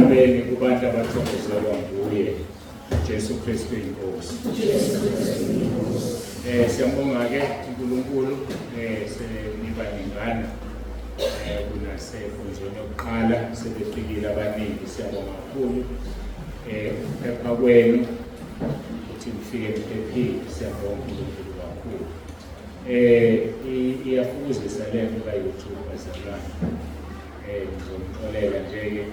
emhlabeni kubantu abathokozelwa nguye Jesu Kristu inkosi. Siyambonga-ke uNkulunkulu senibaningana kunasenkonzweni yokuqala sebefikile abaningi, siyabonga kakhulu ukuphepha kwenu ukuthi nifike niphephile, siyabonga uNkulunkulu kakhulu. Iyafuzisa le nto ka-YouTube bazalwane, ngizomxolela nje-ke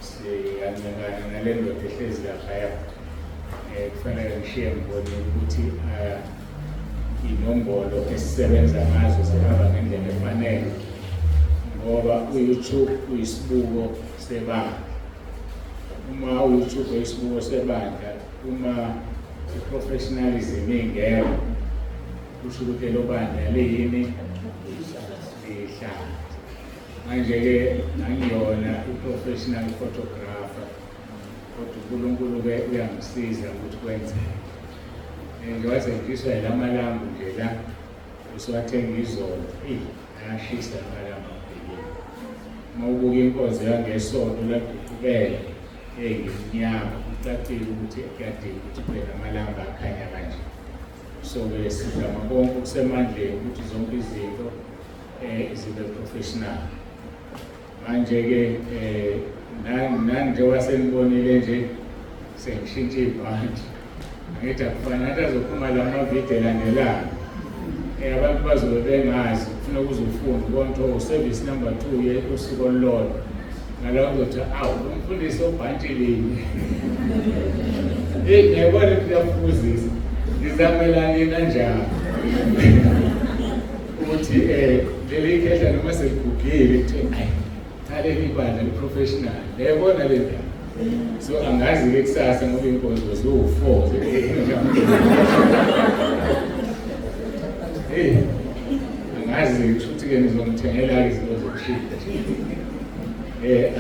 siyancengana nale ndoda ehlezi laphaya, kufanele ngishiye ngibonile ukuthi inombolo esisebenza ngazo zihamba ngendlela efanele, ngoba uYouTube uyisibuko sebandla. Uma uYouTube uyisibuko sebandla, uma i-professionalism ingekho, kusho ukuthi lo bandla liyini lihlala. Manje-ke angiyona i-professional photographer, kodwa uNkulunkulu-ke uyangisiza ukuthi kwenzeke. Ngiwazekiswa yilamalambu nje la usiwathenga izolo, ayashisa amalambu abhekile. Uma ubuka inkonzo yangesonto laguqubele ngimnyama, kucacile ukuthi kuyadinga ukuthi kube namalambu akhanya kanje. So-ke sizama konke okusemandleni ukuthi zonke izinto zibe professional. Manje-ke nanje wasenibonile nje sengishintshe ibhanti, ngithi akufana nathi azophuma la mavidiyo elandelayo. Abantu bazobe bengazi, kufuna ukuzofunda konke service number 2 yosiko olulodwa. Ngalawo ngizothi awu umfundisi obhantshilile. Ngiyabona ukuthi uyafuzisa, ngizamelane kanjani ukuthi leli khehla noma seligugile ukuthi ngaleli bandla li-professional, ngiyabona le ndaba. So angazi-ke kusasa ngoba inkonzo ziwu-4 angazi kusho ukuthi-ke nizongithengela-ke izinto zokushintsha.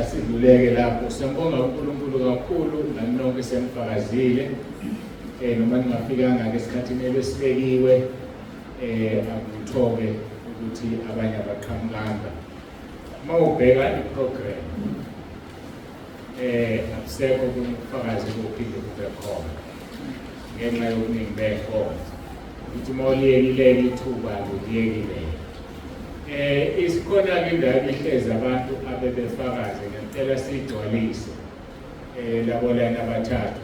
Asidluleke lapho. Siyambonga uNkulunkulu kakhulu nani nonke senifakazile, noma ningafikanga-ke esikhathini ebesibekiwe, akuthoke ukuthi abanye abaqhamukanga. Uma ubheka i-program, akusekho ubufakazi bophinde bube khona ngenxa yobuningi bekhona, ukuthi uma uliyekilele ithuba uliyekilele. Isikhona-ke indawo ehlezi abantu abebefakaze ngempela siyigcwalise, labo lana abathathu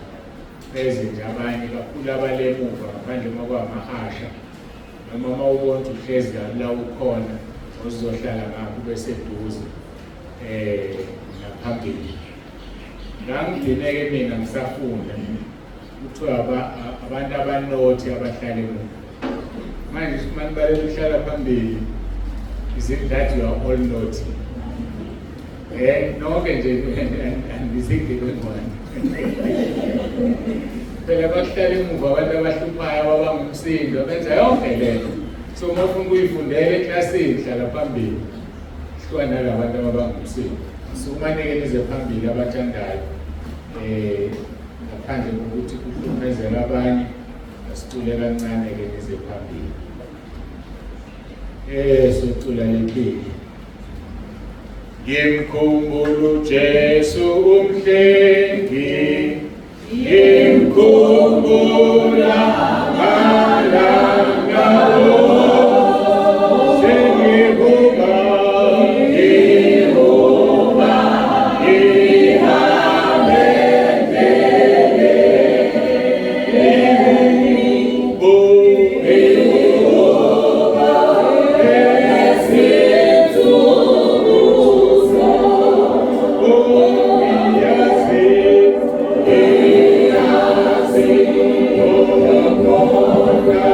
beze nje abanye kakhulu abalemuva ngaphandle makwamahasha, noma uma ubona ukuthi uhlezi la ukhona ozizohlala ngapho beseduze ngaphambili. Ngangidineke mina ngisafunda kuthiwa abantu abanothi abahlala emuva. Manje manje balele uhlala phambili, is it that you are all naughty? Nonke nje andizigebe ngwane. Phela abahlala emuva abantu abahluphayo ababangumsindo benza yonke lento. So uma ufuna ukuyifundela eklasini hlala phambili, hlukana nalabantu ababangumsindo. So kumanike nize phambili abathandayo, ngaphandle kokuthi kuhlukumezela abanye, asicule kancane-ke nize phambili. Socula lephili. Ngimkhumbula uJesu umhlengi, ngimkhumbula amalanga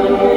Oh,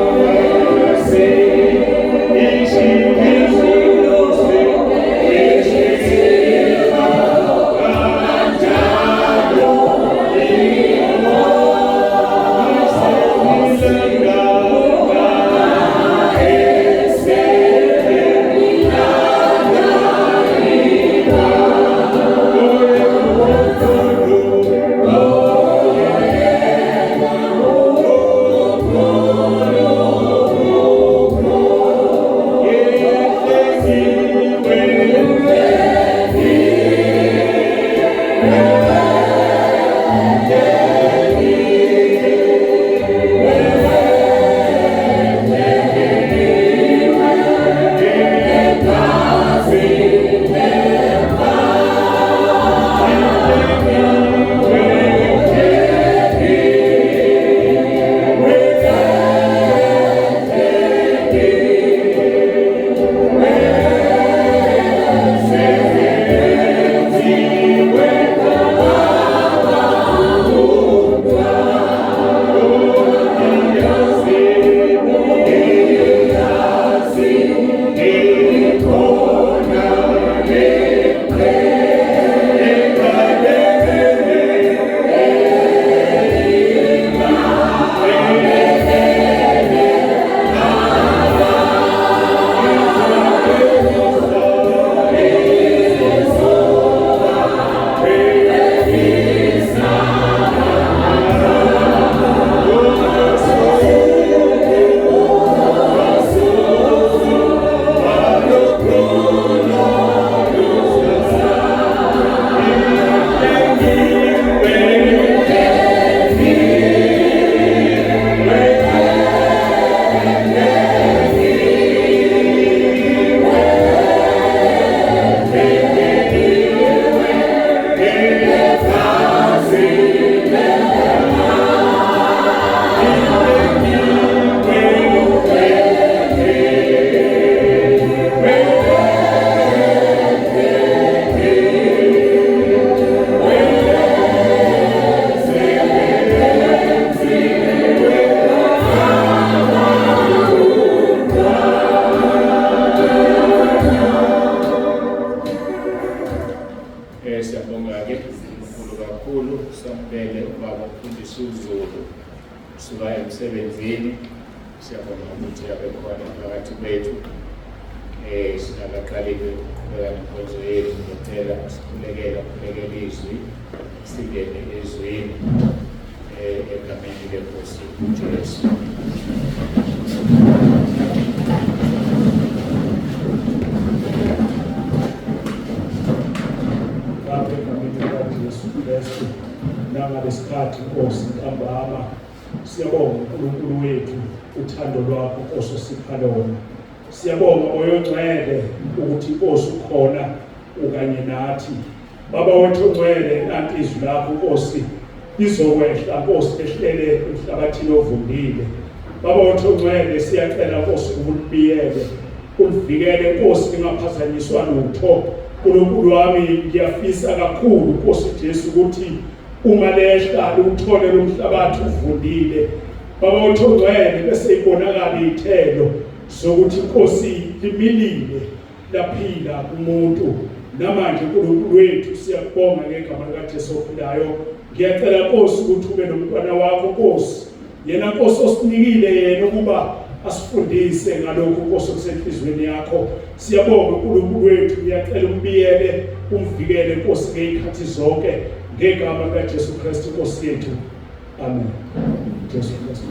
Siyabonga-ke uNkulunkulu kakhulu, samukele ubaba umfundisi uZulu suka emsebenzini. Siyabonga ukuthi abe khona phakathi kwethu. Singakaqalile ukuqhubeka nenkonzo yethu, ngicela sikhulekele izwi, singene ezwini egameni leNkosi uJesu. Nangaleskhathi Nkosi ntambama, siyabonga uNkulunkulu wethu uthando lwakho Nkosi osipha lona. Siyabonga oyongcwele ukuthi Nkosi ukhona ukanye nathi. Baba wethu ongcwele, nanti izwi lakho Nkosi lizokwehla Nkosi ehlele emhlabathini ovundile. Baba wethu ongcwele, siyacela Nkosi ukulibiyele, ulivikele Nkosi, lingaphazanyiswa lutho. uNkulunkulu wami, ngiyafisa kakhulu Nkosi Jesu ukuthi ungalehla uthole lo mhlabathi uvundile. Baba wethu ongcwele, bese ibonakala ithelo sokuthi Nkosi limilile laphila umuntu. Namanje uNkulunkulu wethu siyakubonga ngegama likaJesu ophilayo. Ngiyacela Nkosi ukuthi ube nomntwana wakho Nkosi, yena Nkosi osinikile yena ukuba asifundise ngalokho Nkosi okusenhlizweni yakho. Siyabonga uNkulunkulu wethu, ngiyacela umbiyele, umvikele Nkosi ngezikhathi zonke ngegama likaJesu Kristu Nkosi yethu. Amen. Jesu Kristu.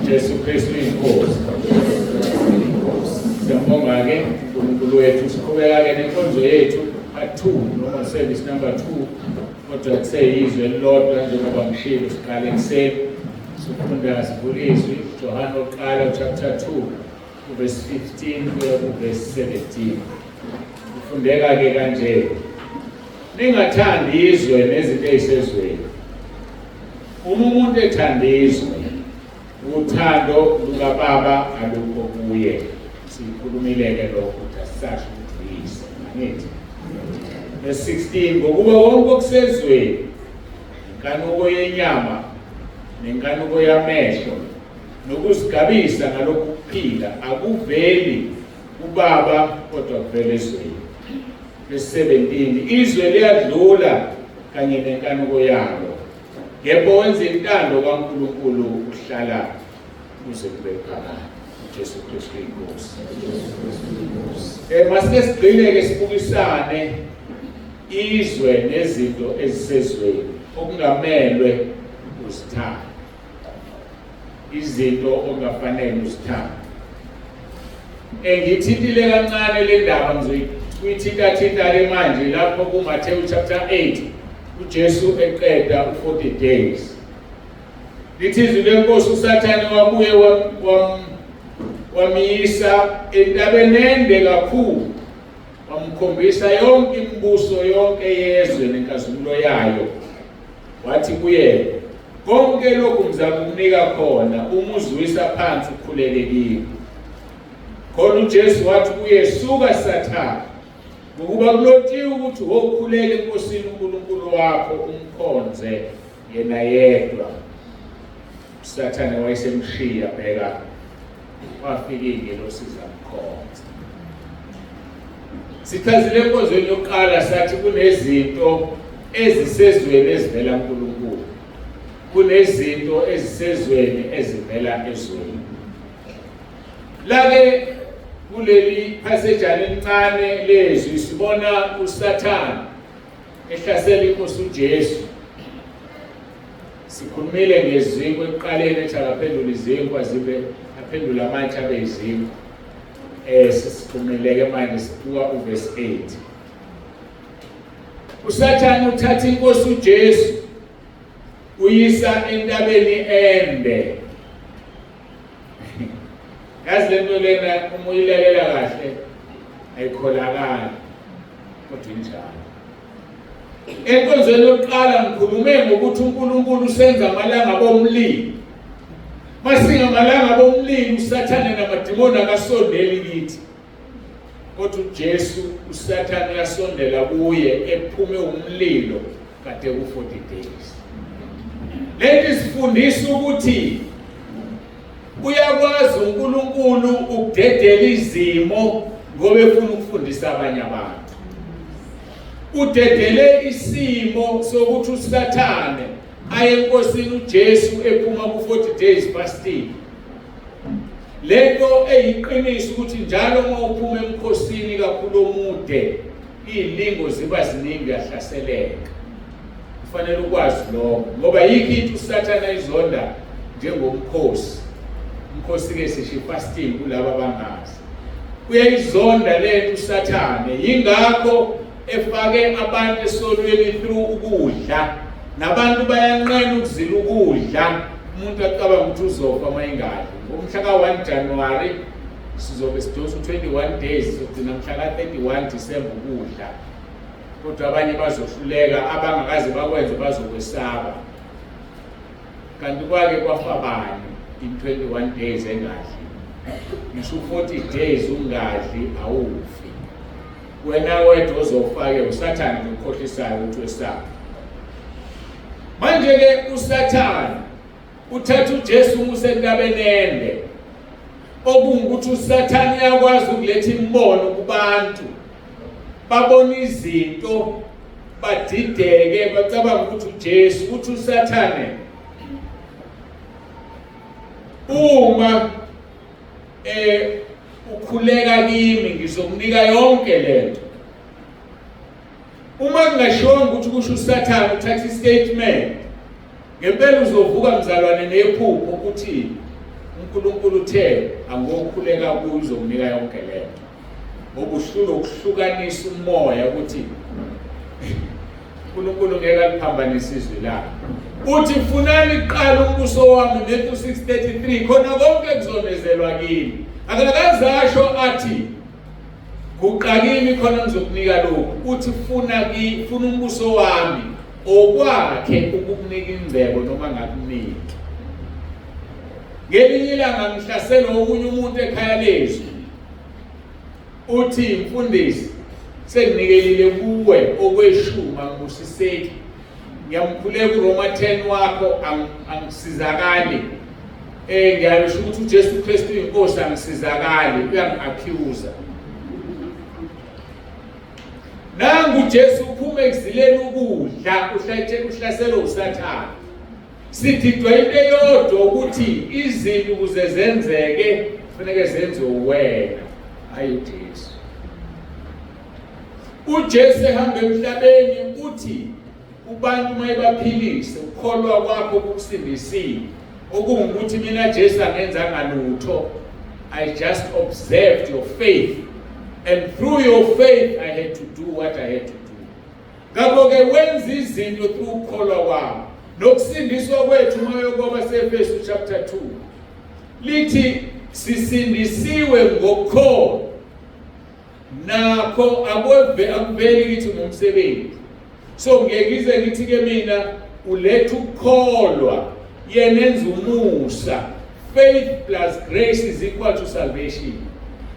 Jesu Kristu inkosi. Siyabonga-ke uNkulunkulu wethu, siqhubeka-ke nenkonzo yethu part 2 noma service number 2, kodwa kuseyizwe elilodwa njengoba ngishilo siqale ekuseni. Sifunda sivula izwi Johana oqala chapter 2 verse 15 kuya verse 17. Kufundeka-ke kanje: ningathandi izwe nezinto ezisezweni. Uma umuntu ethanda izwe, uthando lukaBaba alukho kuye. Sikhulumile-ke lokho ukuthi asisasho ukuthi yise, angithi? Verse 16, ngokuba konke okusezweni, inkanuko yenyama nenkanuko yamehlo nokuzigabisa ngalokhu kuphila, akuveli kuBaba kodwa kuvela ezweni. Verse 17, izwe liyadlula kanye nenkanuko yalo, kepha wenza intando kaNkulunkulu uhlala kuze kube phakade. Jesu Kristu inkosi. Masike sigcine-ke sibukisane izwe nezinto ezisezweni okungamelwe uzithande, izinto okungafanele uzithande. Ngithintile kancane le ndaba, ngizokuyithinta-ke manje lapho kuMathewu chapter 8 uJesu eqeda 40 days. Lithi izwi leNkosi, uSathane wabuye wamiyisa entabeni ende kakhulu, wamkhombisa yonke imibuso yonke yezwe nenkazimulo yayo. Wathi kuye, konke lokhu ngizakunika khona uma uzwisa phansi ukhulekekile. Khona uJesu wathi kuye, suka Sathane, ngokuba kulotshiwe ukuthi wokhuleka eNkosini uNkulunkulu wakho umkhonze yena yedwa. uSathane wayesemshiya, bheka wafika ingelosi zamkhonza. Sichazile enkonzweni yokuqala sathi kunezinto ezisezweni ezivela kuNkulunkulu, kunezinto ezisezweni ezivela ezweni. La-ke kuleli passage elincane lezwi sibona uSathane ehlasela inkosi uJesu. Sikhulumile ngezinkwa ekuqaleni, ethi akaphendula izinkwa zibe aphendula amatshe abe izinkwa. Sisikhulumile-ke manje sibuka uverse 8. uSathane uthatha inkosi uJesu uyisa entabeni ende. Yazi lento lena uma uyilalela kahle ayikholakali, kodwa injalo. Enkonzweni yokuqala ngikhulume ngokuthi uNkulunkulu usenza amalanga bomlilo. Masinga amalanga bomlilo, uSathane namadimoni akasondeli kithi, kodwa uJesu uSathane uyasondela kuye ephume umlilo kade ku 40 days. Leti sifundisa ukuthi Uyakwazi uNkulunkulu ukudedela izimo ngoba efuna ukufundisa abanye abantu. Udedele isimo sokuthi uSathane aye enkosini uJesu ephuma ku-40 days fasting. Lento eyiqiniso ukuthi njalo uma uphuma emkhosini kakhulu omude, izilingo ziba ziningi yahlaseleka. Kufanele ukwazi lokho ngoba yikho into uSathane ayizonda njengomkhosi. Umkhosi ke sisho fasting kulabo abangazi. Uyayizonda lento uSathane, yingakho efake abantu esolweni through ukudla. Nabantu bayanqena ukuzila ukudla, umuntu acabanga ukuthi uzofa mayingadli. Ngomhla ka-1 January sizobe sidonsa 21 days sogcina mhla ka-31 December ukudla. Kodwa abanye bazohluleka, abangakaze bakwenze bazokwesaba. Kanti kwake kwafa bani in 21 days engadli? Ngisho 40 days ungadli awufi. Wena wedwa ozofake uSathane ukukhohlisayo ukuthi wesaba. Manje ke uSathane uthatha uJesu umuse entabeni ende. Okungukuthi uSathane uyakwazi ukuletha imbono kubantu. Babona izinto badideke bacabanga ukuthi uJesu uthi uSathane uma ukhuleka kimi ngizokunika yonke lento. Uma kungashonga ukuthi kusho uSathane uthatha istatement, ngempela uzovuka mzalwane nephupho ukuthi uNkulunkulu uthe angokukhuleka kuyo uzokunika yonke lento. Ngokuhlula ukuhlukanisa umoya ukuthi uNkulunkulu ngeke aliphambanise izwi lakhe. Uthi funani iqala umbuso wami Matthew 6:33 khona konke kuzonezelwa kimi. Akakazasho athi kuqakimi khona ngizokunika lokhu. Uthi funa umbuso wami okwakhe ukukunika ingcebo noma ngakuniki. Ngelinye ilanga ngihlasela omunye umuntu ekhaya lezwi. Uthi mfundisi senginikelile kuwe okweshuma ngibusiseki. Ngiyamkhuleka uRoma 10 wakho angisizakali. Ngiyasho ukuthi uJesu Kristu inkosi angisizakali, uyangi-accuse. Nangu uJesu uphuma ekuzileni ukudla uhlasela uSathane. Sididwa into eyodwa ukuthi izinto ukuze zenzeke kufanele zenziwe uwena, hayi uJesu. uJesu ehamba emhlabeni uthi ubantu mayebaphilise ukukholwa kwakho kukusindisile. Okungukuthi mina Jesu angenzanga lutho, I just observed your faith, and through your faith I had to do what I had to do. Ngakho ke wenza izinto through ukukholwa kwakho. Nokusindiswa kwethu mayokoba seEfesu chapter 2 lithi sisindisiwe ngokukholwa, nakho akuveli kithi ngomsebenzi. So ngiyekize ngithi ke mina uletha ukukholwa yenenza umusa. Faith plus grace is equal to salvation.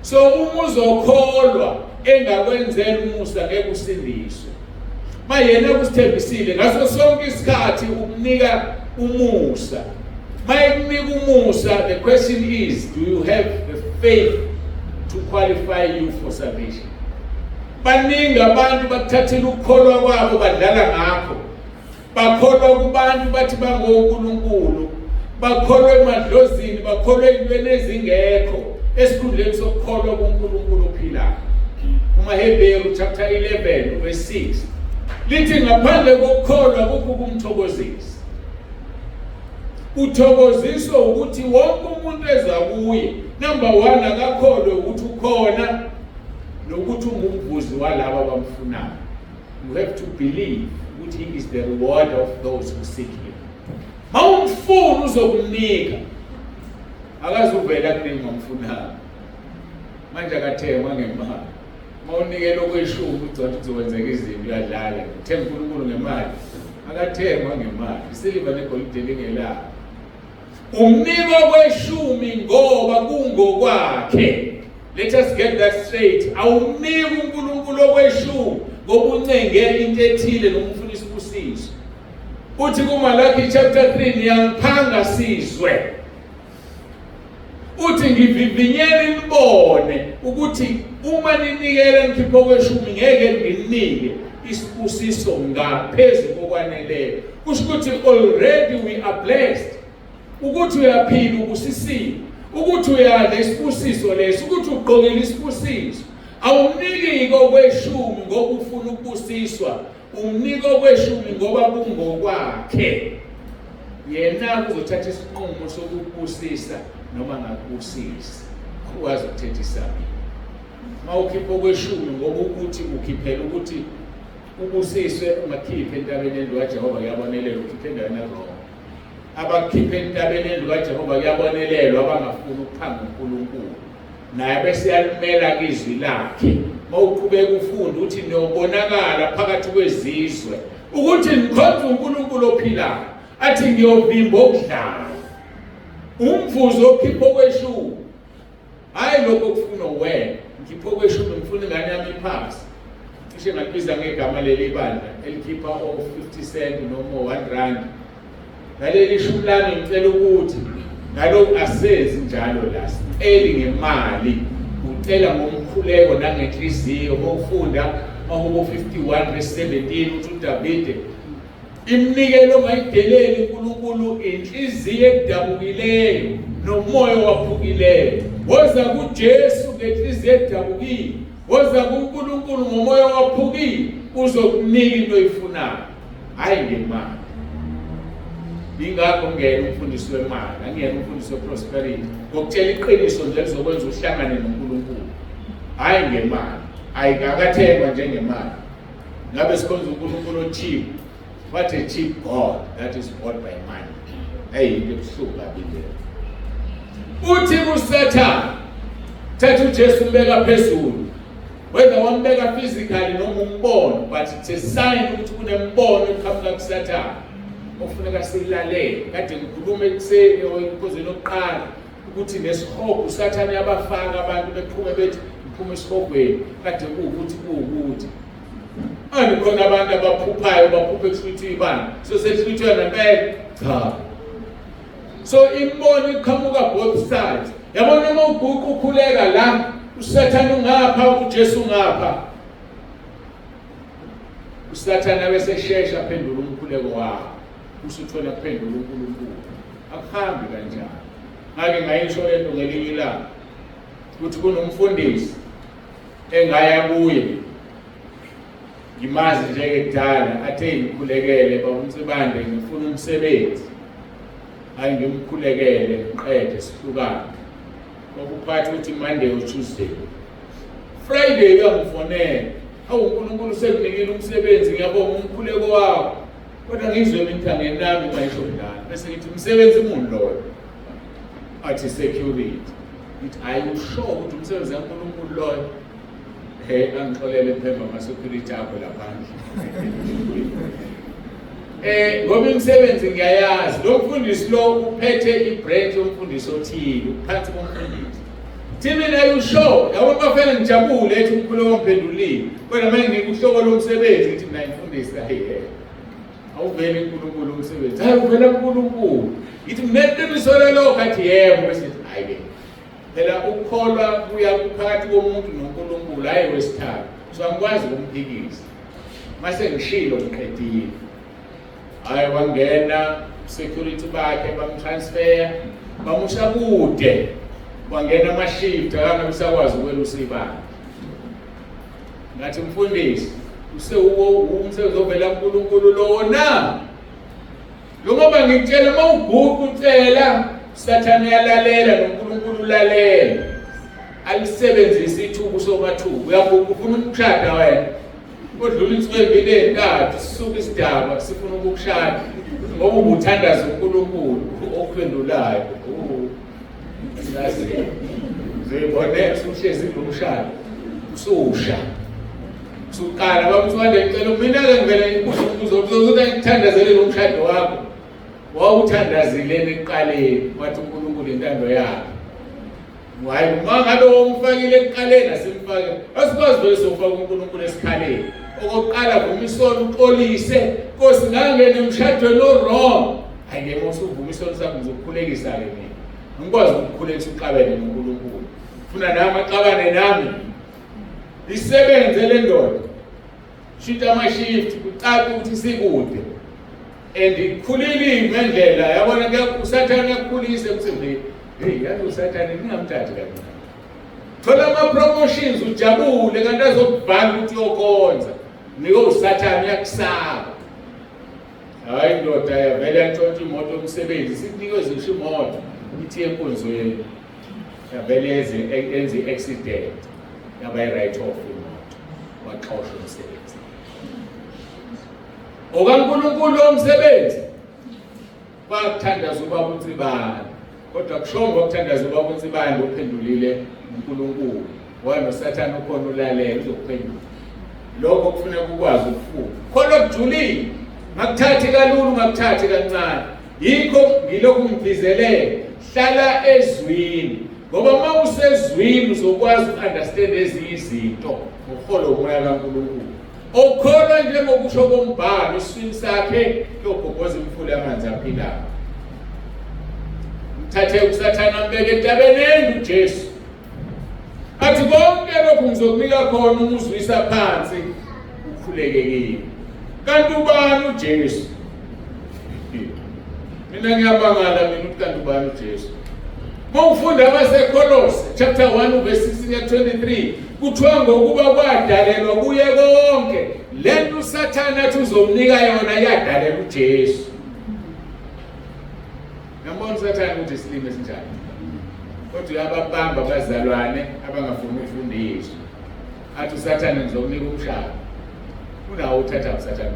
So uma uzokholwa engakwenzela umusa ngeke usindiswe. Mayena kusithembisile ngaso sonke isikhathi ukunika umusa. Mayekunika umusa, the question is, do you have the faith to qualify you for salvation? Baningi abantu bakuthathela ukukholwa kwabo badlala ngakho. Bakholwa kubantu bathi bangoNkulunkulu, bakholwa emadlozini, bakholwa ezintweni ezingekho esikhundleni sokukholwa kuNkulunkulu ophilayo. UmaHebheru chapter 11 verse 6 lithi ngaphandle kokukholwa kukho ukumthokozisa. Uthokoziswa ukuthi wonke umuntu eza kuye, number 1 akakholwe ukuthi ukhona nokuthi ungumvuzi walabo abamfunayo. You have to believe ukuthi he is the reward of those who seek him. Mawumfuna uzokunika, akazuvela kuningi ngomfunayo. Manje akathengwa ngemali. Mawunikela okweshumi uthi uzokwenzeka izinto uyadlala. Uthenga uNkulunkulu ngemali, akathengwa ngemali. Isiliva negolide lingelayo. Umnika okweshumi ngoba kungokwakhe. Let us get that straight. Awumnika uNkulunkulu okweshumi ngoba uncenge into ethile noma ufundisa ubusizo. Uthi kuMalaki chapter 3 niyangiphanga sizwe. uthi ngivivinyele nibone ukuthi uma ninikela nikhipha okweshumi ngeke nginike isibusiso ngaphezulu kokwaneleyo. Kusho ukuthi already we are blessed. Ukuthi uyaphila ubusisiwe, ukuthi uyadla isibusiso leso, ukuthi ugqokile isibusiso. Awuniki okweshumi ngoba ufuna ukubusiswa, umnika okweshumi ngoba kungokwakhe. Yena uzothatha isinqumo sokubusisa noma ngakubusisa. Ukwazi ukuthetha isami. Mawukhipha okweshumi ngoba ukuthi ukhiphela ukuthi ubusiswe ungakhiphe entabeni endlu kaJehova kuyabonelela, ukhiphe endaweni wrong. Abakhiphe entabeni endlu kaJehova kuyabonelelwa abangafuni ukuphanga uNkulunkulu. Naye bese yalimela izwi lakhe. Mawuqhubeka ufunda uthi niyobonakala phakathi kwezizwe ukuthi nikhonza uNkulunkulu ophilayo. Athi ngiyovimba okudlayo. Umvuzo okhipha okweshumi. Hayi lokho okufuna wena. Ngikhipha okweshumi ngifuna ingane yami iphasi. Cishe ngalibiza ngegama leli bandla elikhipha o50 cent noma 1 rand. Ngaleli shumi lami ngicela ukuthi ngalokho asenzi njalo la. Siceli ngemali, ucela ngomkhuleko nangenhliziyo. Mawufunda mahubo 51 verse 17 uthi uDavide imnikelo ongayideleli uNkulunkulu inhliziyo edabukileyo nomoya waphukileyo. Woza kuJesu ngenhliziyo edabukile, woza kuNkulunkulu ngomoya waphukile, uzokunika into oyifunayo, hayi ngemali. Ingakho ngeke umfundisi wemali, angeke umfundisi weprosperity. Ngokutshela iqiniso nje lizokwenza uhlangane noNkulunkulu, hayi ngemali. Ayikathengwa njengemali. Ngabe sikhonza uNkulunkulu ocheap. What a cheap God that is bought by money. Hey, ngikuhluka bile. Uthi kuSathane, thatha uJesu umbeka phezulu. Whether wambeka physically noma umbono, but it's a sign ukuthi kunembono eqhamuka kuSathane. Ofuneka silalele. Kade ngikhuluma ekseni inkozweni yokuqala ukuthi nesihobho uSathane yabafaka abantu beqhume bethi iphuma esihobweni. Kade ukuthi ani khona abantu abaphuphayo baphupha ekuswithini bani so seswithweni ngempela cha. So imbono iqhamuka both sides. Yabona uma uguqu ukhuleka la uSathane ungapha uJesu ungapha, uSathane bese shesha aphendula umkhuleko wakho usuthola kuphendula uNkulunkulu. Akuhambi kanjalo. Ngake ngayisho lento ngelinye ilanga ukuthi kunomfundisi engaya kuye ngimazi njengekudala athe ngikhulekele bawumsibande ngifuna umsebenzi, hayi ngimkhulekele ngiqede sihlukane. Ngokuphatha ukuthi Monday or Tuesday, Friday uyangifonela, hawu uNkulunkulu sekunikile umsebenzi ngiyabonga umkhuleko wakho, kodwa ngizwe emithangeni nami mayisho ndala. Bese ngithi umsebenzi muni loyo? Athi security. Ngithi ayusho ukuthi umsebenzi kaNkulunkulu loyo? Angixolele phemba ama-security akho laphandle. Ngoba imisebenzi ngiyayazi. Lo mfundisi lo uphethe ibranch yomfundisi othile, uphansi komfundisi. Thina ayusho, yabo bafela ngijabule ethi umkhulu womphendulile. Kodwa manje ngikuhlobo lomsebenzi ngithi mina ngifundisa awuveli uNkulunkulu umsebenzi. Hayi uvela uNkulunkulu. Ngithi mneqiniso lelo kathi yebo bese hayi. Phela ukukholwa kuya phakathi komuntu noNkulunkulu, hayi wesithathu. So angikwazi ukumphikisa. Mase ngishilo ngiqedile. Hayi wangena security bakhe bamtransfer, bamusha kude. Wangena ama-shift akanga bisakwazi ukwelusa ibanga. Ngathi mfundisi, umsebenzi ovela kuNkulunkulu lona. Lo ngoba ngikutshela mawuguqu ucela uSathane yalalela noNkulunkulu ulalela. Alisebenzisa ithubu somathubu. Uyabuka ufuna ukushada wena. Kodlula insuku ezimbili ezintathu sisuka isidaba sifuna ukukushada. Ngoba ubuthandaza uNkulunkulu okuphendulayo. Yazi. Zibone usuhlezi ngomshado. Ususha. Suqala bamthwanda ngicela mina ke ngivele uzokuthi ngithandazele lo mshado wakho. Wawuthandazile ekuqaleni wathi uNkulunkulu intando yakhe. Hayi ngabe womfakile ekuqaleni asimfake. Asikwazi vele sofaka uNkulunkulu esikhaleni. Okokuqala vumisona uxolise, Nkosi ngangena emshadweni wrong. Hayi ngeke usuvuma isono sakho ngizokukhulekisa ke mina. ngikwazi ukukhulekisa uqabane noNkulunkulu. Ufuna nami axabane nami. Isebenze le ndoda. Shintsha ama-shift kucaca ukuthi sikude. And ikhulile ngendlela yabona ke uSathane uyakukhulisa emsebenzini. Hey, yazi uSathane ningamthathi kancane. Thola ama-promotions ujabule kanti azokubhala ukuthi uyokhonza. Niko uSathane uyakusaba. Hayi ndoda yavele yantshontsha imoto yomsebenzi sikunikeze ngisho imoto ithi enkonzweni. Yavele enze i-accident. Yaba i-right off imoto. Waxoshwa umsebenzi. OkaNkulunkulu omsebenzi bakuthandaza ubaba uNtsibane. Kodwa kushongo ukuthandaza ubaba uNtsibane ophendulile uNkulunkulu. Wena uSathane ukhona ulalela uzokuphendula. Lokho kufuneka ukwazi ukufunda. Khona okujulile. Ngakuthathi kalulu ngakuthathi kancane. Yikho ngilokhu ngibhizelele. Hlala ezwini. Ngoba uma usezwini uzokwazi ukunderstand eziyizinto ngokuhola umoya kaNkulunkulu. Okholwa njengokusho kombhalo iswini sakhe lobhobhoza imfula yamanzi aphilayo. Mthathe uSathane ambeke entabeni uJesu. Athi konke lokhu ngizokunika khona uma uzwisa phansi ukhulekekile. Kanti ubani uJesu? Mina ngiyabangala mina ukuthi kanti ubani uJesu. Mawufunda abaseKolose chapter 1 verse 16-23 kuthiwa ngokuba kwadalelwa kuye konke lento uSathane athi uzomnika yona yadalela uJesu. Ngiyabona uSathane ukuthi isilime esinjani. Kodwa uyababamba abazalwane abangafuni ukufundiswa. Athi uSathane ngizokunika umshado. Unawo uthatha uSathane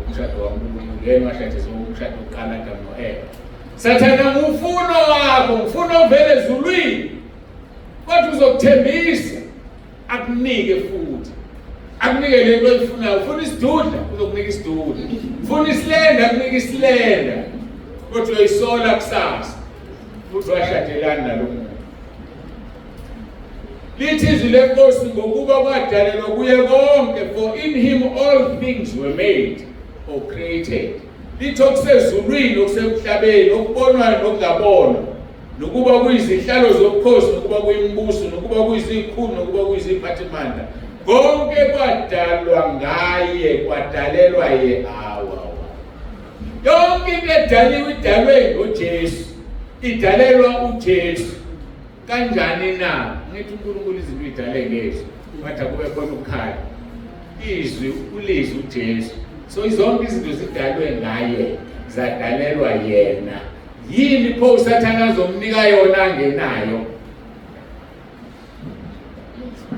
umshado waNkulunkulu yena washadisa umshado oqala kaNoeva. Sathane ngufuna wakho, ngifuna uvele ezulwini. Kodwa uzokuthembisa akunike futhi. Akunike lento oyifunayo. Ufuna isidudla uzokunika isidudla. Ufuna isilenda akunika isilenda. Kodwa uyisola kusasa. Futhi washadelana nalomuntu. Lithi izwi lenkosi ngokuba kwadalelwa kuye konke, for in him all things were made or created. Lithi okusezulwini okusemhlabeni okubonwayo nokungabonwa nokuba kuyizihlalo zobukhosi nokuba kuyimbuso nokuba kuyizikhulu nokuba kuyiziphathimandla konke kwadalwa ngaye kwadalelwa ye yonke into edaliwe idalwe ngoJesu idalelwa uJesu. Kanjani na ngithi uNkulunkulu izinto idale ngezwi wathi kube khona ukukhala izwi ulizwi uJesu. So izonke izinto zidalwe ngaye zadalelwa yena. Yini pho uSathane azomnika yona angenayo?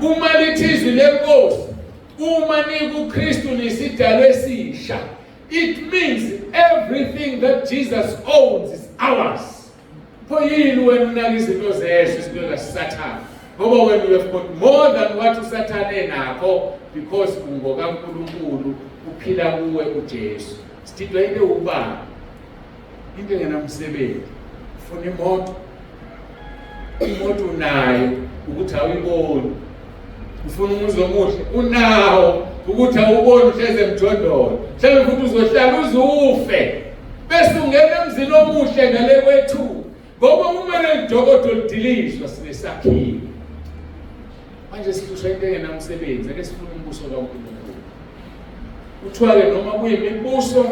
Uma lithi izwi lenkosi uma nikuKristu nisidalwe esisha, it means everything that Jesus owns is ours. Pho yini wena unaka izinto zesho izinto zaSathane? Ngoba when you have got more than what uSathane enakho because ungokaNkulunkulu uphila kuwe uJesu. Sididwa yini ubani? Into engenamsebenzi. Ufuna imoto. Imoto unayo ukuthi awuyiboni. Ufuna umuzi omuhle unawo ukuthi awuboni uhleze emjondolo. Mhlawumbe futhi uzohlala uzufe. Bese ungena emzini omuhle ngale kwethu. Ngoba uma lejokodo lidilizwa sinesakhiwo. Manje sihlushwa into engenamsebenzi ake sifuna umbuso kaNkulunkulu. Kuthiwa-ke noma kuyimibuso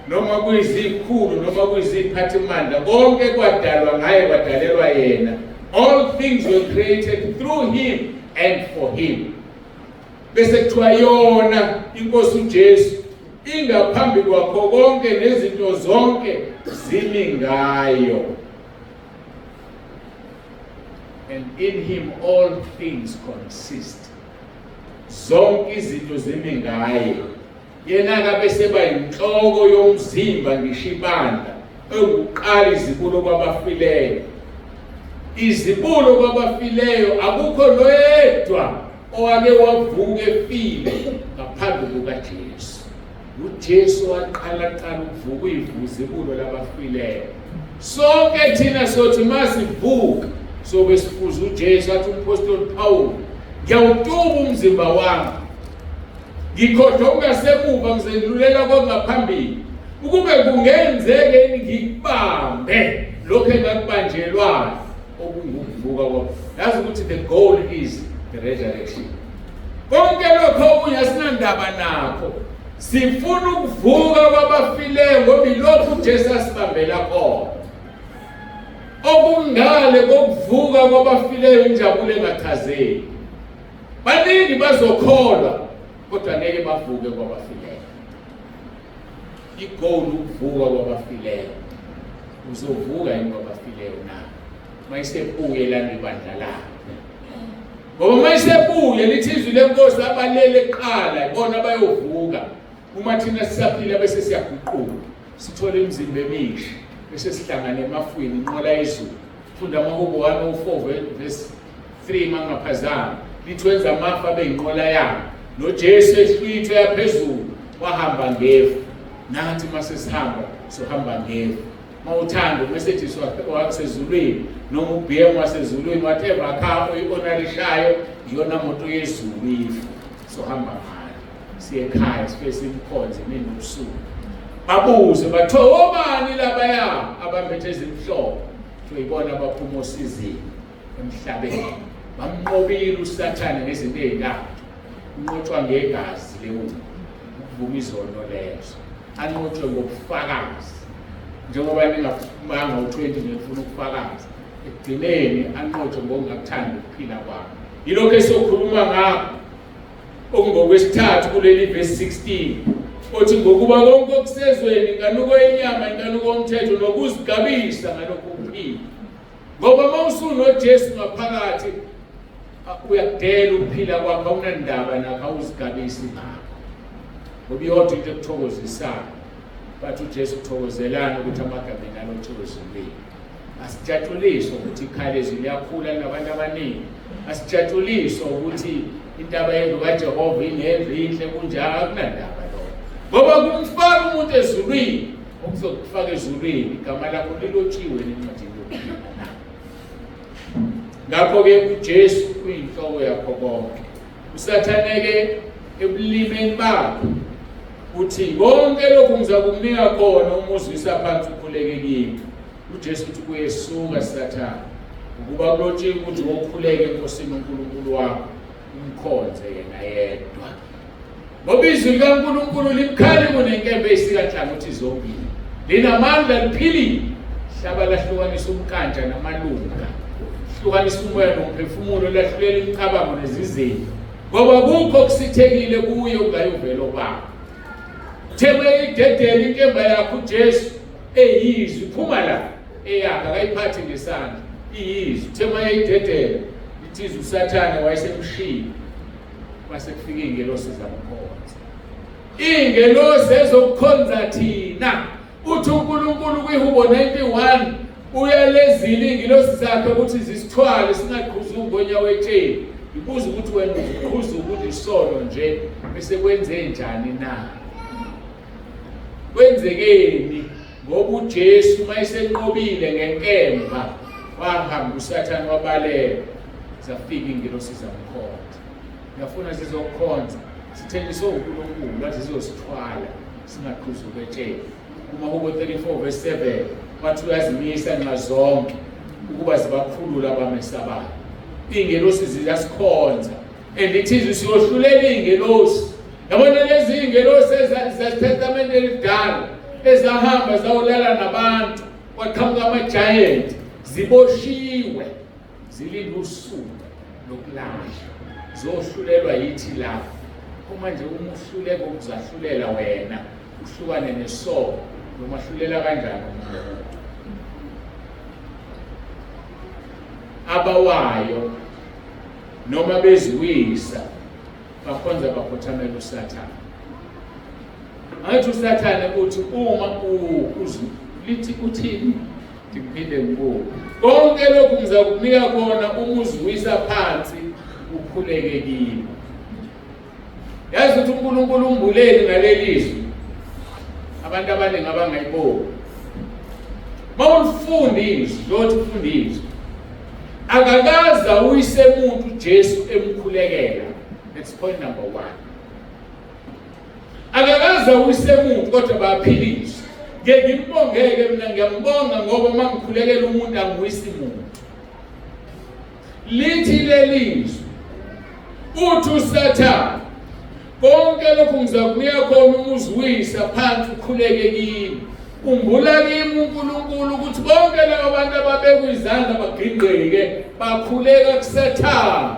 noma kuyizikhulu noma kuyiziphathimandla konke kwadalwa ngaye kwadalelwa yena. All things were created through him and for him. Bese kuthiwa yona inkosi uJesu ingaphambi kwakho konke nezinto zonke zimi ngayo. And in him all things consist. Zonke izinto zimi ngaye. Yena kabe seba inhloko yomzimba ngishibanda ekuqala izibulo kwabafileyo. Izibulo kwabafileyo akukho noyedwa owake wavuka efile ngaphandle kukaJesu. uJesu waqala ukuvuka izibulo labafileyo. Sonke thina sothi masivuka sobe sifuza uJesu athi umpostoli Paul, ngiyawutuba umzimba wami. Ngikhohlwa ungasemuva ngizendulela kongaphambili. Ukube kungenzeke ngikubambe lokho engakubanjelwayo okungukuvuka kwabo. Yazi ukuthi the goal is the resurrection. Konke lokho okunye asinandaba nakho. Sifuna ukuvuka kwabafileyo ngoba ilokhu uJesu asibambela khona. Okungale kokuvuka kwabafileyo injabulo engachazeki. Baningi bazokholwa kodwa ngeke bavuke kwabafileyo. Igoal ukuvuka kwabafileyo. Uzovuka yini kwabafileyo na? Mayisebuye lana ibandla lakho. Ngoba mayisebuye lithi izwi lenkosi abalele eqala ibona bayovuka. Uma thina sisaphila bese siyaguquka. Sithole imizimba emisha bese sihlangana emafwini inqola yezulu. Funda amahubo 104 verse 3 mangaphazama. Lithi wenza amafa beyinqola yakhe. NoJesu ehlwithe yaphezulu wahamba ngefu. Nathi masesihamba sohamba ngefu. Mawuthanda message wasezulwini noma uBM wasezulwini whatever car oyibonarishayo iyona moto yezulu ifu sohamba ngayo siye ekhaya sifese imkhonze nini ubusuku babuze bathiwa obani labaya abambethe ezimhlophe tuyibona abaphuma osizini emhlabeni bamnqobile uSathane ngezinto ezintathu unqotshwa ngegazi leyo ukuvuma izono lezo anqotshwe ngobufakazi njengoba ningafumanga u20 ngifuna ukufakaza ekugcineni anqotshwe ngokungakuthanda ukuphila kwakho yilokho esokhuluma ngakho okungokwesithathu kuleli verse 16 othi ngokuba konke okusezweni inkanuko yenyama inkanuko yomthetho nokuzigabisa ngalokho ukuphila ngoba mawusuno noJesu ngaphakathi uyakudela ukuphila kwakho awunandaba nakho awuzigabisi ngakho ngoba iyodwa into ekuthokozisayo bathi uJesu uthokozelana ukuthi amagameni alothokozile. Asijathuliswa ukuthi ikhalezi liyakhula nabantu abaningi. Asijathuliswa ukuthi intaba yendlu kaJehova inhle kunjalo akunandaba lokho. Ngoba kumfaka umuntu ezulwini, okuzokufaka ezulwini igama lakho lilotshiwe encwadini yokuphila. Ngakho-ke uJesu uyinhloko yakho konke. USathane ke ebulimeni bakho uthi konke lokhu ngizakunika khona umuzwisa phansi ukhuleke kimi. uJesu uthi kuyesuka Sathane ukuba kulotshiwe ukuthi wokhuleke enkosini uNkulunkulu wakho umkhonze yena yedwa. Ngoba izwi likaNkulunkulu libukhali kunenkembe esikaNhlangothi zombili. Linamandla liphilile. Hlaba lahlukanisa umkantja namalunga. Hlukanisa umoya nomphefumulo lahlulela imicabango nezizelo. Ngoba kukho kusithekile kuye ungayivelo bakho. Thema idedela inkemba yakho uJesu eyizwi phuma la eyakhe akayiphathi ngesandla iyizwi thema idedela ithizwe uSathane wayesemshini mase kufika ingelosi zamkhonza ingelosi ezokukhonza thina uthi uNkulunkulu kwiHubo 91 uyalezile ingelosi zakhe ukuthi zisithwale singaqhuzu ngonya wetsheni ibuza ukuthi wena uqhuzu ukuthi isono nje bese kwenze njani na kwenzekeni ngoba uJesu mayisenqobile ngenkemba wahamba uSathane wabaleka zafika ingelosi zamkhonza. Ngiyafuna sizokhonza sithenjiswe uNkulunkulu wathi sizosithwala singaqhuzu kwetsheni. kuMahubo 34 verse 7 wathi uyazimisa nxa zonke ukuba zibakhulula abamesabayo. Ingelosi ziyasikhonza andithizwe siyohlulela ingelosi. Yabona lezi ingelosi zeTestament elidala ezahamba zawolala nabantu kwaqhamuka ama-giant ziboshiwe zilinda usuku lokulahla zohlulelwa yithi lapho. Uma nje umuhluleko ukuzahlulela wena uhlukane nesono noma hlulela kanjani umuntu abawayo noma beziwisa bakhonza bakhothamela uSathane. Athi uSathane uthi uma lithi uthini ngiphinde ngibuke konke lokhu ngizakunika kona umuzwisa phansi ukhuleke kimi. Yazi ukuthi uNkulunkulu umbuleli ngalelizwi abantu abaningi abangayiboni. Mawulifundizwe lothi ufundizwe akakaza uyisemuntu uJesu emkhulekela. That's point number 1. Akakaza uyisemuntu kodwa bayaphiliswa. Ngimbongeke mina ngiyambonga ngoba mangikhulekela umuntu anguyisi muntu. lithi lelizwi uthi uSathane konke lokhu ngizakunika khona umuzwisa phansi ukhuleke kimi umbula kimi uNkulunkulu ukuthi bonke labo bantu ababekwe izandla bagingqike bakhuleka kuSathane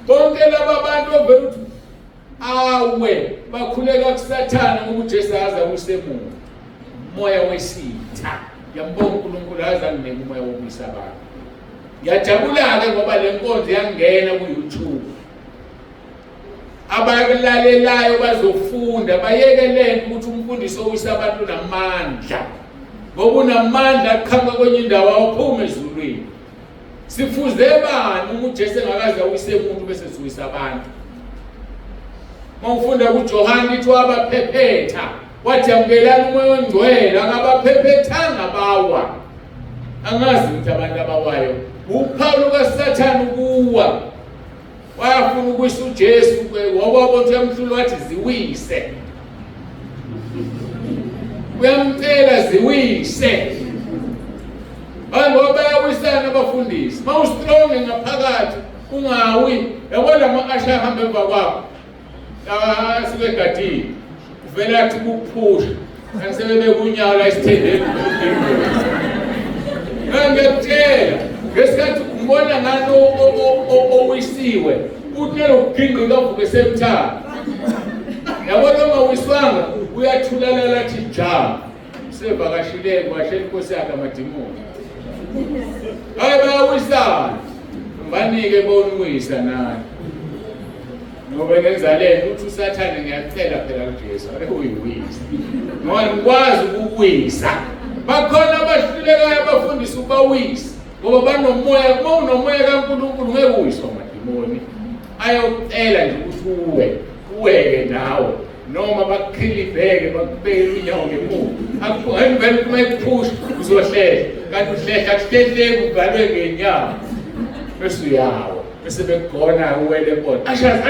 bonke labo bantu ovela uthi awe bakhuleka kuSathane ngoba uJesu aza kusemuntu umoya wesitha yambonga uNkulunkulu aza nginike umoya wobuyisa abantu ngiyajabula-ke ngoba le nkonzo yangena ku-YouTube abalalelayo bazofunda bayekelele ukuthi umfundisi owisa abantu namandla ngoba unamandla aqhamuka kwenye indawo awuphuma ezulwini sifuze bani uma uJesu engakaze awise umuntu bese siwisa abantu mawufunda kuJohane ithi wabaphephetha wathi yamukelani umoya ongcwele akabaphephethanga bawa angazi ukuthi abantu abawayo uPawulo kaSathane ukuwa wayafuna ukwisa uJesu ngoba bonke yamhlula wathi ziwise uyamcela ziwise ngoba bayawisana abafundisi mawustrong ngaphakathi ungawi yabona ama-asha ahamba emva kwakho sibegadile uvela athi kukuphusha angisebebekunyaka la isithendeni ngiyakutshela ngesikhathi umbona ngani owisiwe uthi nelokugingqika avuke semthana yabona ongawiswanga uyathulalela athi ja sevakashileke kwashela inkosi yakhe amadimoni hayi bayawisana mbanike bonwisa nani ngoba nenzalelo uthi uSathane ngiyacela phela kuJesu ake uyiwisa ngoba ngikwazi ukuwisa bakhona abahlulekayo abafundisa ubawisa ngoba banomoya uma unomoya kaNkulunkulu ngeke uwiswe amadimoni ayocela nje ukuthi uweke nawe noma bakukhilibheke bakubeke inyawo ngemuva akuveli uma ikuphusha uzohlehla kanti uhlehla akuhlehleki uvalwe ngenyawo bese uyawa bese bekugona uwele bona ashazi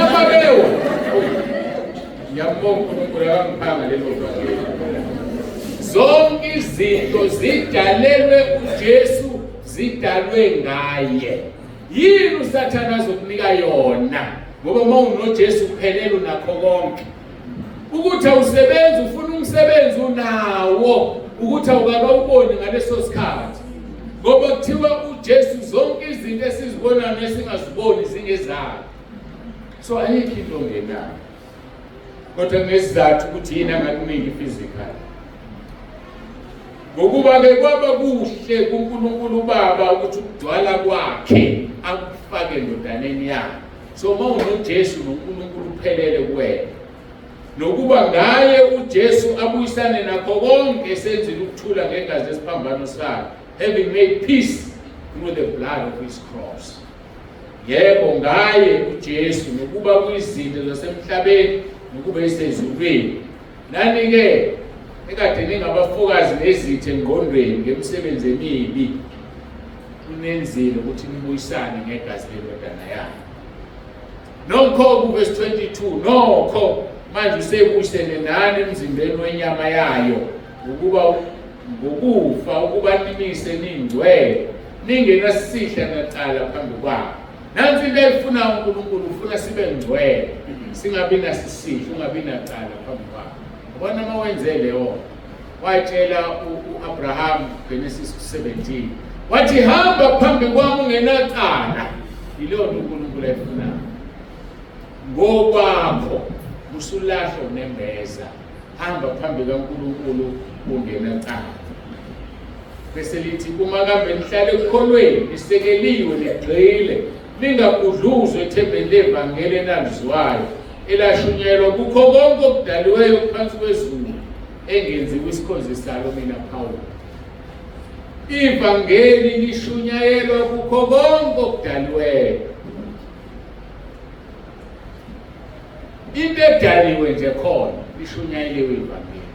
ababewa ngiyambonga uNkulunkulu akangiphanga lelo vangeli zonke izinto zidalelwe uJesu zidalwe ngaye yini uSathane azokunika yona ngoba uma unoJesu uphelele unakho konke ukuthi awusebenzi ufuna umsebenzi unawo ukuthi awukakawuboni ngaleso sikhathi ngoba kuthiwa uJesu zonke izinto esizibonayo nesingaziboni zingezakhe so ayikho into ongenayo kodwa ngesizathu ukuthi yini angakunika physical ngokuba-ke kwaba kuhle kuNkulunkulu Baba ukuthi ukugcwala kwakhe akufake endodaneni yakhe so uma unoJesu noNkulunkulu uphelele kuwena nokuba ngaye uJesu abuyisane nakho konke esenzile ukuthula ngegazi lesiphambano sakhe having made peace through the blood of his cross yebo ngaye uJesu nokuba kuyizinto zasemhlabeni nokuba esezulwini nani-ke ekade ningabafokazi nezithe engqondweni ngemisebenzi emibi kunenzile ukuthi nibuyisane ngegazi lendodana yakhe nokho kuverse 22 nokho manje usebuyisene nani emzimbeni wenyama yayo ukuba ngokufa ukuba nimise ningcwele ningenasihla nacala phambi kwakhe nansi into ayifuna uNkulunkulu ufuna sibe ngcwele singabi nasisihla ungabi nacala phambi kwakhe ubona uma wenze leyo watshela uAbraham Genesis 17 wathi hamba phambi kwami ungenacala yileyo uNkulunkulu ayifunayo ngokwakho usulahlo nembeza hamba phambi kaNkulunkulu ungenacala bese lithi uma kambe nihlale ekukholweni isekeliwe negxile ningagudluzwe ethembeni levangeli enalizwayo elashunyelwa kukho konke okudaliweyo phansi kwezulu engenziwa isikhonzi salo mina Paulo ivangeli lishunyayelwa kukho konke okudaliweyo into edaliwe nje khona lishunyayeliwe ivangeli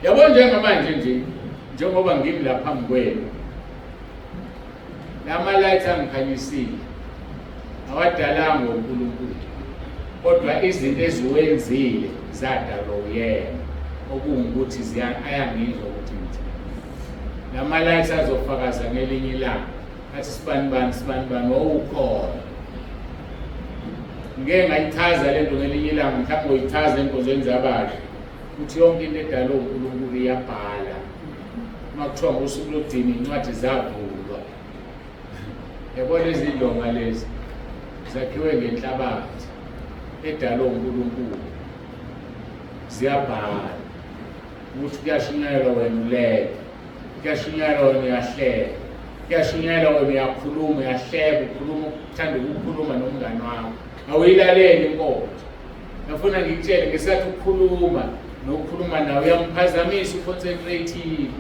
yabo njengamanje njengoba ngimi la phambi kwenu lama-light angikhanyisile awadalanga uNkulunkulu kodwa izinto eziwenzile zadalwa uyena okuwukuthi ayangizwa ukuthi ngithi lama-light azofakaza ngelinye ilanga athi sibani wawukhona. Ngeke ngayichaza le nto ngelinye ilanga, mhlawumbe uyichaza enkonzweni zabasha ukuthi yonke into edalwe uNkulunkulu iyabhala. Uma kuthiwa ngosuku lokudina incwadi zavulwa, yabona lezi ndonga lezi zakhiwe ngenhlabathi edalwe uNkulunkulu, ziyabhala ukuthi kuyashunyayelwa wena ulele, kuyashunyayelwa wena uyahleka, kuyashunyayelwa wena uyakhuluma, uyahleka, ukhuluma uthanda ukukhuluma nomngane wakho, awuyilaleli inkonzo. Ngifuna ngikutshele ngesathi ukukhuluma nokukhuluma nawe uyamphazamisa uconcentrate.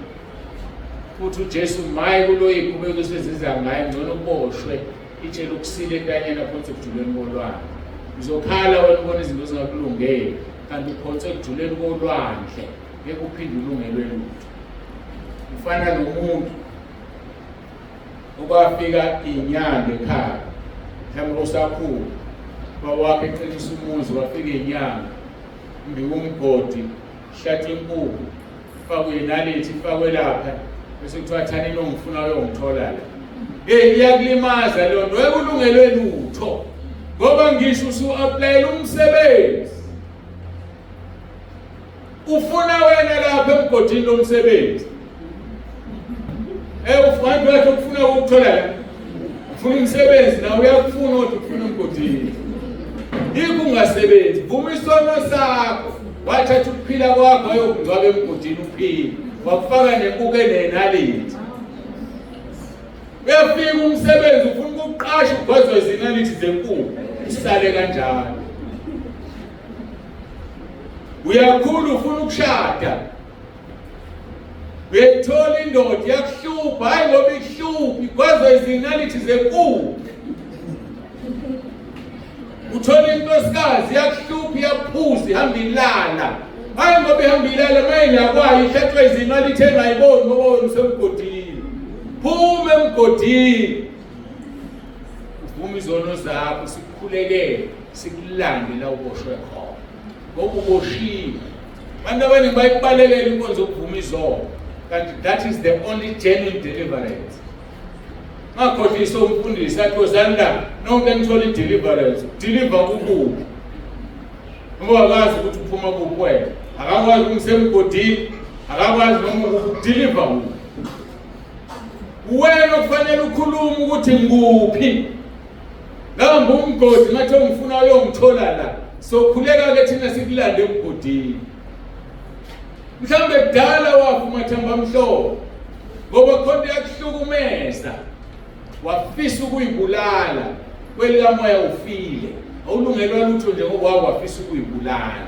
Futhi uJesu maye kuloyiphi ubekuseziza ngaye ngcono uboshwe itshela ukusile entanyeni aphonse ekujuleni kolwandle. Uzokhala wena ubona izinto zingakulungeli kanti uphonse ekujuleni kolwandle ngeke uphinde ulungelwe lutho. Ufana nomuntu okwafika inyanga ekhaya, mhlawumbe usakhula bawakhe eqinisa umuzi, wafika inyanga mbiwe umgodi, hlatha inkukhu, fakwe inalithi, fakwe lapha, bese kuthiwa thani nongifuna uyongithola la. Iyakulimaza leyo nto, ekulungelwe lutho ngoba ngisho usu-aplayela umsebenzi. Ufuna wena lapha emgodini lomsebenzi, ufanele wathi ukufuna ukuthola la, ufuna umsebenzi nawe uyakufuna ukuthi ufuna emgodini. Yikho ungasebenzi, vuma isono sakho, wathatha ukuphila kwakho ayokungcwaba emgodini uphile, wakufaka nenkukhu enenalithi. Uyafika umsebenzi ufuna ukuqasha ugwazwe izinalithi zenkukhu, usale kanjalo. Uyakhula ufuna ukushada, uyayithola indoda iyakuhlupha, hayi ngoba ikuhlupha, igwazwe izinalithi zenkukhu. Uthola inkosikazi iyakuhlupha, iyaphuza, ihamba ilala, hayi ngoba ihamba ilala mayingakwayo ihlathwe izinalithi engayiboni ngoba wena usemgodini. Phuma emgodini, uvuma izono zakho, sikukhulekele, sikulande la uboshwe khona ngoba uboshiwe. Abantu abaningi bayikubalekela inkonzo yokuvuma izono, kanti that is the only genuine deliverance. Ngakhohlisa umfundisi athi wozani la nonke nithola i-deliverance, deliver kukuphi? Ngoba akazi ukuthi uphuma kuphi wena, akakwazi umsemgodini, akakwazi noma ukudeliver kuphi. Wena kufanele ukhuluma ukuthi ngikuphi. Ngihamba umgodi ngathi ngifuna uyongithola la, sokhuleka-ke thina sikulande emgodini. Mhlawumbe kudala wafa umathamba amhlophe ngoba khona iyakuhlukumeza, wafisa ukuyibulala, kwelikamoya ufile, awulungelwa lutho nje ngoba wafisa ukuyibulala.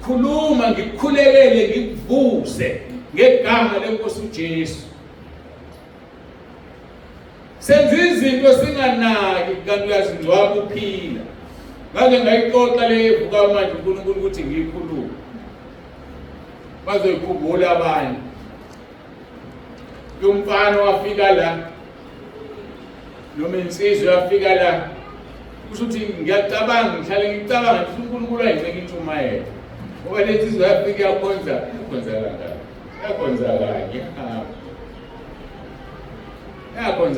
Khuluma ngikukhulekele, ngikuvuse ngegama lenkosi uJesu. Senza izinto singanaki kanti uyazingcwaba uphila. Ngake ngayixoxa le evuka manje uNkulunkulu ukuthi ngiyikhuluma, bazoyikhumbula abanye. Umfana wafika la, noma insizwa yafika la, kusho ukuthi ngiyacabanga, ngihlale ngicabanga ukuthi uNkulunkulu ayinceke intshumayelo ngoba le nsizwa yafika yakhonza yakhonza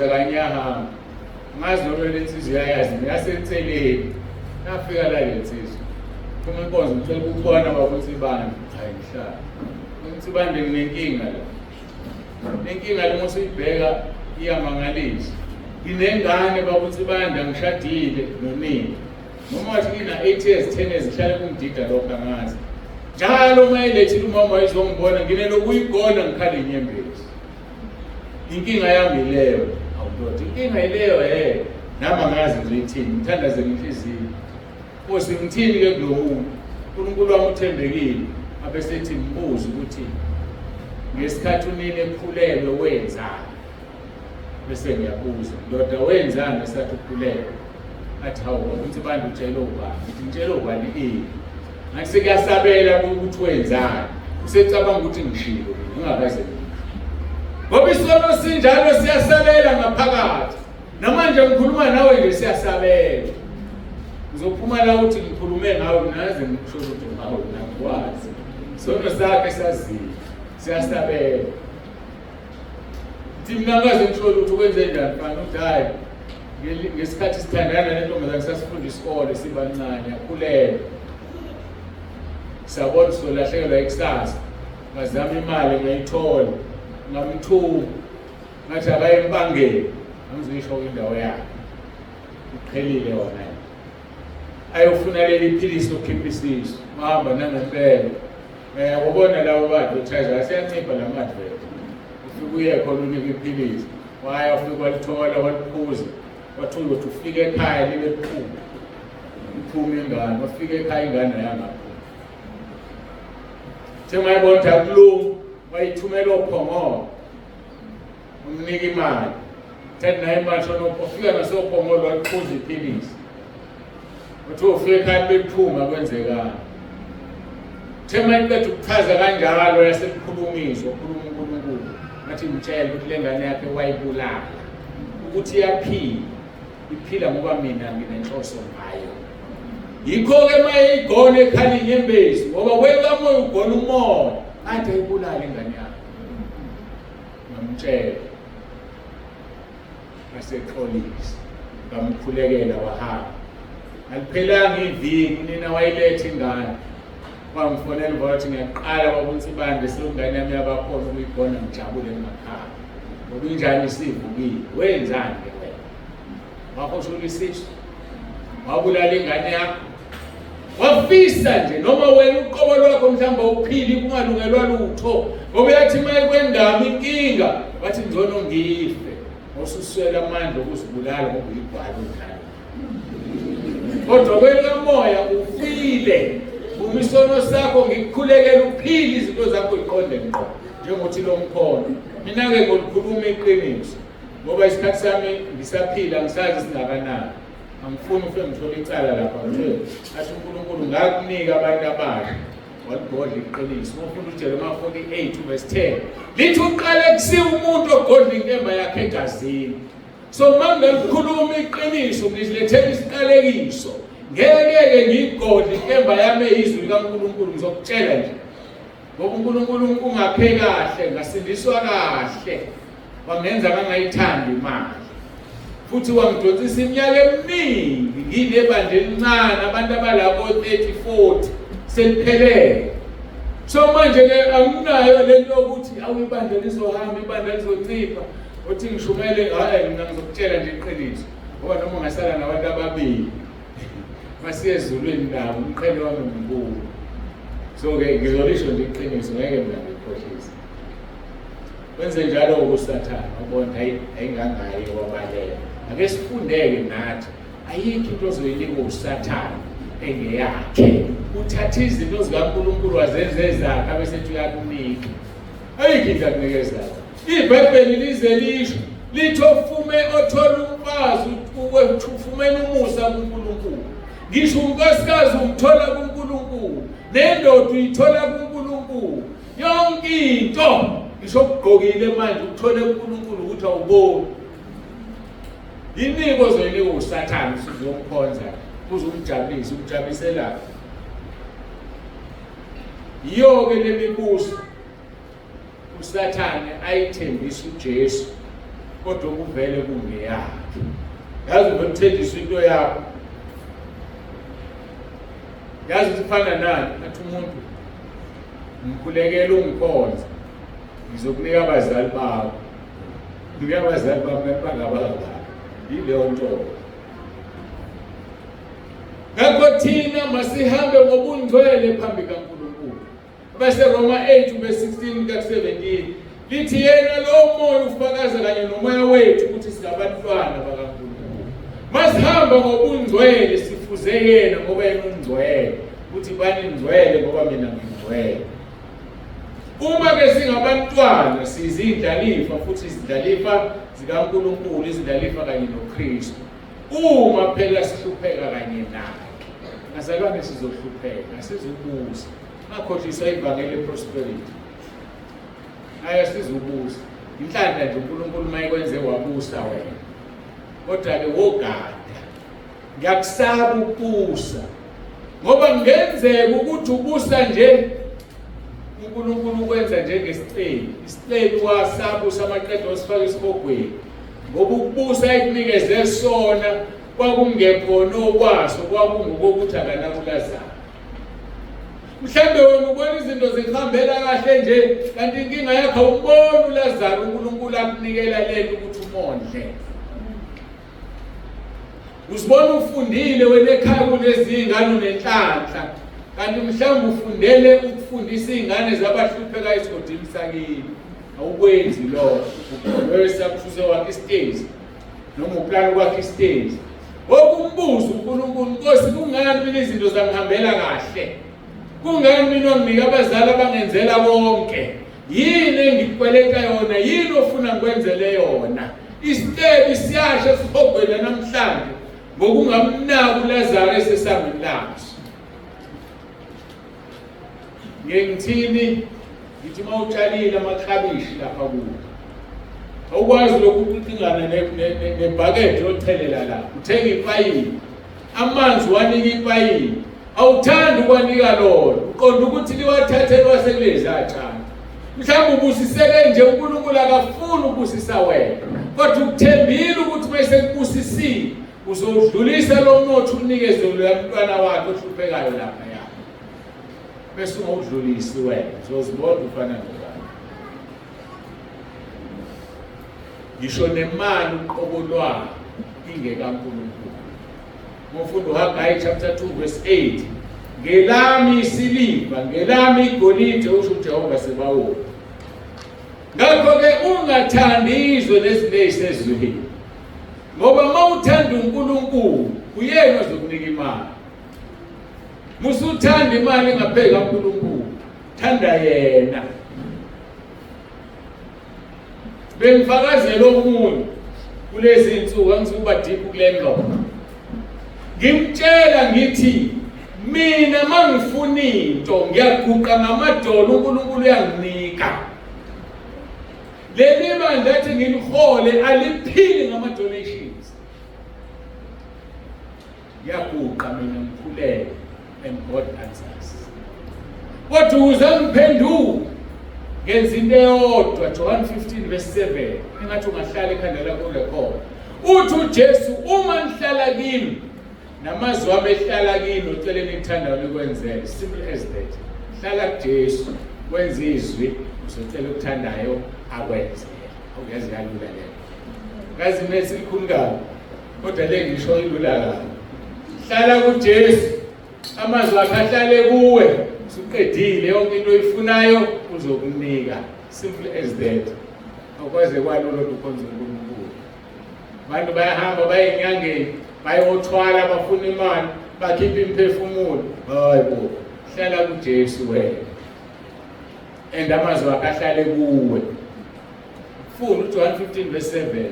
kanye yahamba. Ngazi noma le nsizwa yayazi yasenseleni, yafika la le nsizwa kuma inkonzo ngicela ukubona bakuNsibande, hayi ngihlala uNsibande nginenkinga la. Inkinga le mosuyibheka iyamangalisa. Nginengane bakuNsibande, angishadile nonini. Noma wathi ngina 8 years 10 years ihlale kumdida lokho angazi. Njalo mayelethile umama wayizongibona nginelokuyigona ngikhale inyembezi. Inkinga yami ileyo, awudoda. Inkinga ileyo nami angazi ngithini, ngithandaze ngenhliziyo. Nkosi ngithini ke kulo muntu? uNkulunkulu wami uthembekile, abesethi mbuzo ukuthi ngesikhathi unini ekhulelwe wenzani? Bese ngiyabuza, ndoda wenzani ngesikhathi ukhulelwe? Athi hawu uNsibande utshela ubani? Ngithi ngitshela ubani ini? Ngathi sekuyasabela ukuthi wenzani, usecabanga ukuthi ngishilo ngingakaze ngisho. Ngoba isono sinjalo siyasabela ngaphakathi. Namanje ngikhuluma nawe nje siyasabela. Uzophuma la uthi ngikhulume ngawe naze ngisho ukuthi ngawe nakwazi. Sono sakhe saziyo, siyasabela. Mina ngaze ngithola ukuthi kwenze njani mfana uthi hayi ngesikhathi sithandana nentombazane sasifunda isikole sibancane yakhulela. Sabona solahlekelwa ikusasa. Ngazama imali ngayithola. Ngamthuma. Ngathi akaye empangeni. Angizisho indawo yakhe. Uqhelile wona. Ayofuna leli philisi lokukhipha isisu. Mahamba nangempela. Ubona labo bantu bethaza asiyancipha lamadvelo. Ufike uye khona unika iphilisi. Waya ufike walithola waliphuza. Wathula ukuthi ufike ekhaya libe liphuma. Iphume ingane, wafike ekhaya ingane yangaphuma. Sengayibona ukuthi akulungi, wayithumela ophongolo. Umnika imali. Thatha naye imali shona ufika nasophongolo waliphuza iphilisi. Uthi ufike ekhaya libe liphuma kwenzekani. Sengayibetha ukuchaza kanjalo yasekukhulumiswa ukhuluma uNkulunkulu. Ngathi ngitshela ukuthi le ngane yakhe wayibulala. Ukuthi iyaphila. Iphila ngoba mina nginenhloso ngayo. Yikho-ke maye igone ekhala inyembezi ngoba kwekamoya ugona umoya ade ayibulale ingane yakhe. Ngamtshela. Ngasexolisa. Ngamkhulekela wahamba. Aliphelanga iviki nina wayiletha ingane. Wamfonela ukuthi ngiyaqala babonisa ibandla selungane yami yabakhona ukuyigona ngijabule emakhaya. Ngokunjani sivukile. Wenzani ke wena? Wahoshula isisu. Wabulala ingane yakho. Wafisa nje noma wena uqobo lwakho mhlamba uphili kungalungelwa lutho. Ngoba yathi maye kwendama inkinga wathi ngcono ngife. Osuswela amandla okuzibulala ngoba uyibhala udlala. Kodwa kwelikamoya ufile. Umisono sakho ngikukhulekela uphile izinto zakho iqonde ngqo njengothi lo mkhono. Mina ke ngikukhuluma iqiniso ngoba isikhathi sami ngisaphila ngisazi singakanani. Angifuni ufike ngithola icala lapha nje. Athi uNkulunkulu ngakunika abantu abasha. Walibhodla iqiniso. Ufuna uJeremiah 48:10. Lithi uqale kusiwa umuntu ogodla inkemba yakhe egazini. So manje ngikhuluma iqiniso ngizilethela isiqalekiso. Ngeke ngigodle inkemba yami izwi likaNkulunkulu ngizokutshela nje. Ngoba uNkulunkulu ungaphe kahle ngasindiswa kahle. Wangenza ngangayithandi imali. Futhi wangidonsisa iminyaka eminingi ngilebandla elincane abantu abalabo 30-40 seliphelele. So manje ke anginayo lento ukuthi awuyibandla lizohamba ibandla lizoncipha. Uthi ngishumele hayi mina ngizokutshela nje iqiniso. Ngoba noma ungasala nabantu ababili masiye ezulwini nabo umqhele wami mkhulu. So ke ngizolisho nje iqiniso ngeke mina ngikhohlise. Wenze njalo ukusathana ubona ayingangayi wabalela. Ake sifundeke nathi ayikho into ozoyinika usathana engeyakhe. Uthatha izinto zikaNkulunkulu wazenze ezakhe bese uyakunika. Ayikho into akunikeza. iBhayibheli lize lisho lithi ofume othola umfazi ufumene umusa kuNkulunkulu. Ngisho unkosikazi umthola kuNkulunkulu nendoda uyithola kuNkulunkulu. Yonke into ngisho ukugqokile manje uthole kuNkulunkulu ukuthi awuboni. Yiniko zoyinika usathana sizomkhonza uzumjabulisa umjabulisela. Yiyo-ke lemibuso usathane ayithembisa uJesu kodwa kuvele kungeyakhe. Yazi ukuthembisa into yakho. Yazi sifana nani athi umuntu ngikhulekela ungikhonza ngizokunika abazali bakho. Nginika abazali bakho bangabanga. Yileyo nto. Ngakho thina masihambe ngobungcwele phambi kaNkulunkulu. Bese Roma 8:16-17 lithi yena lo moya ufakaza kanye nomoya wethu ukuthi singabantwana bakaNkulunkulu. Masihamba ngobungcwele sifuze yena ngoba yena ungcwele. Uthi bani ngcwele ngoba mina ngingcwele. Uma ke singabantwana sizindlalifa futhi izindlalifa zikaNkulunkulu izindlalifa kanye noKristu. Uma phela sihlupheka kanye naye. Ngazalwane sizohlupheka asizubuza. Ngakhohlisa ivangeli leprosperity. Aya sizubuza. Inhlanhla nje uNkulunkulu mayikwenze wabusa wena. Kodwa ke wogada. Ngiyakusaba ukubusa. Ngoba ngenzeka ukuthi ubusa nje uNkulunkulu ukwenza njengesiceli. Isiceli wasabusa amaqeda osifaka esibogweni. Ngoba ukubusa ekunikeze sona kwakungekhona okwaso kwakungokuthi akanakulazana. Mhlambe wena ubona izinto zihambela kahle nje kanti inkinga yakho awuboni uLazaro uNkulunkulu akunikela lento ukuthi umondle. Uzibona ufundile wena ekhaya kulezi ingane nenhlanhla kanti mhlawumbe ufundele ukufundisa izingane zabahlupheka esigodini sakini. Awukwenzi lokho. Wesakufuse wakhe istage noma uplani kwakhe istage. Wokumbuza uNkulunkulu Nkosi kungani mina izinto zangihambela kahle? Kungani mina nginika abazali abangenzela konke? Yini engikweleta yona? Yini ofuna ngikwenzele yona? Isitebi siyasha sihogwela namhlanje ngokungamnaki uLazaro esesangweni laso. Ngithini? Ngithi mawutshalile amakhabishi lapha kuwo. Awukwazi lokhu ukucingana nebhakede othelela la. Uthenga ipayipi. Amanzi wanika ipayipi. Awuthandi ukwanika lona. Uqonda ukuthi liwathathe lwasekuleza atshana. Mhlawumbe ubusiseke nje uNkulunkulu akafuni ukubusisa wena. Kodwa ukuthembile ukuthi bese kubusisile uzodlulisa lo mnotho unikeze lo yamntwana wakhe ohluphekayo lapha ya. Bese ungawudlulisi wena. Uzozibona ufana nobani. Ngisho nemali uqobolwayo ingekaNkulunkulu. Mufunda uHagayi chapter 2 verse 8. Ngelami isiliva, ngelami igolide usho uJehova Sebawothi. Ngakho ke ungathandi izwe lezinto ezisezweni. Ngoba mawuthanda uNkulunkulu, uyena ozokunika imali. Musuthanda imali ngaphezulu kaNkulunkulu, thanda yena. Bengifakazela omunye kulezi insuku angisuba deep kule ngqondo. Ngimtshela ngithi mina mangifuna into ngiyaguqa ngamadolo uNkulunkulu uyanginika. Leli bandla athi ngilihole aliphili ngama-donations. Ngiyaguqa mina ngikhuleke and God answers. Kodwa uzangiphenduka ngenza into eyodwa John 15 verse 7 engathi ungahlala ekhanda lakho urekhona. Uthi uJesu uma nihlala kimi namazwi ami ehlala kini ucele nithandayo likwenzele. Simple as that. Hlala kuJesu wenza izwi uzocela ukuthandayo akwenze. Awuyazi kalula leyo. Kazi mase likhulukazi. Kodwa le ngisho ilula kabi. Hlala kuJesu amazwi akhe ahlale kuwe. Usuqedile yonke into oyifunayo uzokunika. Simple as that. Awukwaze kwalolo ukhonza uNkulunkulu. Abantu bayahamba baye enyangeni bayothwala bafuna imali bakhipha imphefumulo. Hayibo. Hlala kuJesu wena. And amazwi akhe ahlale kuwe. Funda uJohn 15 verse 7.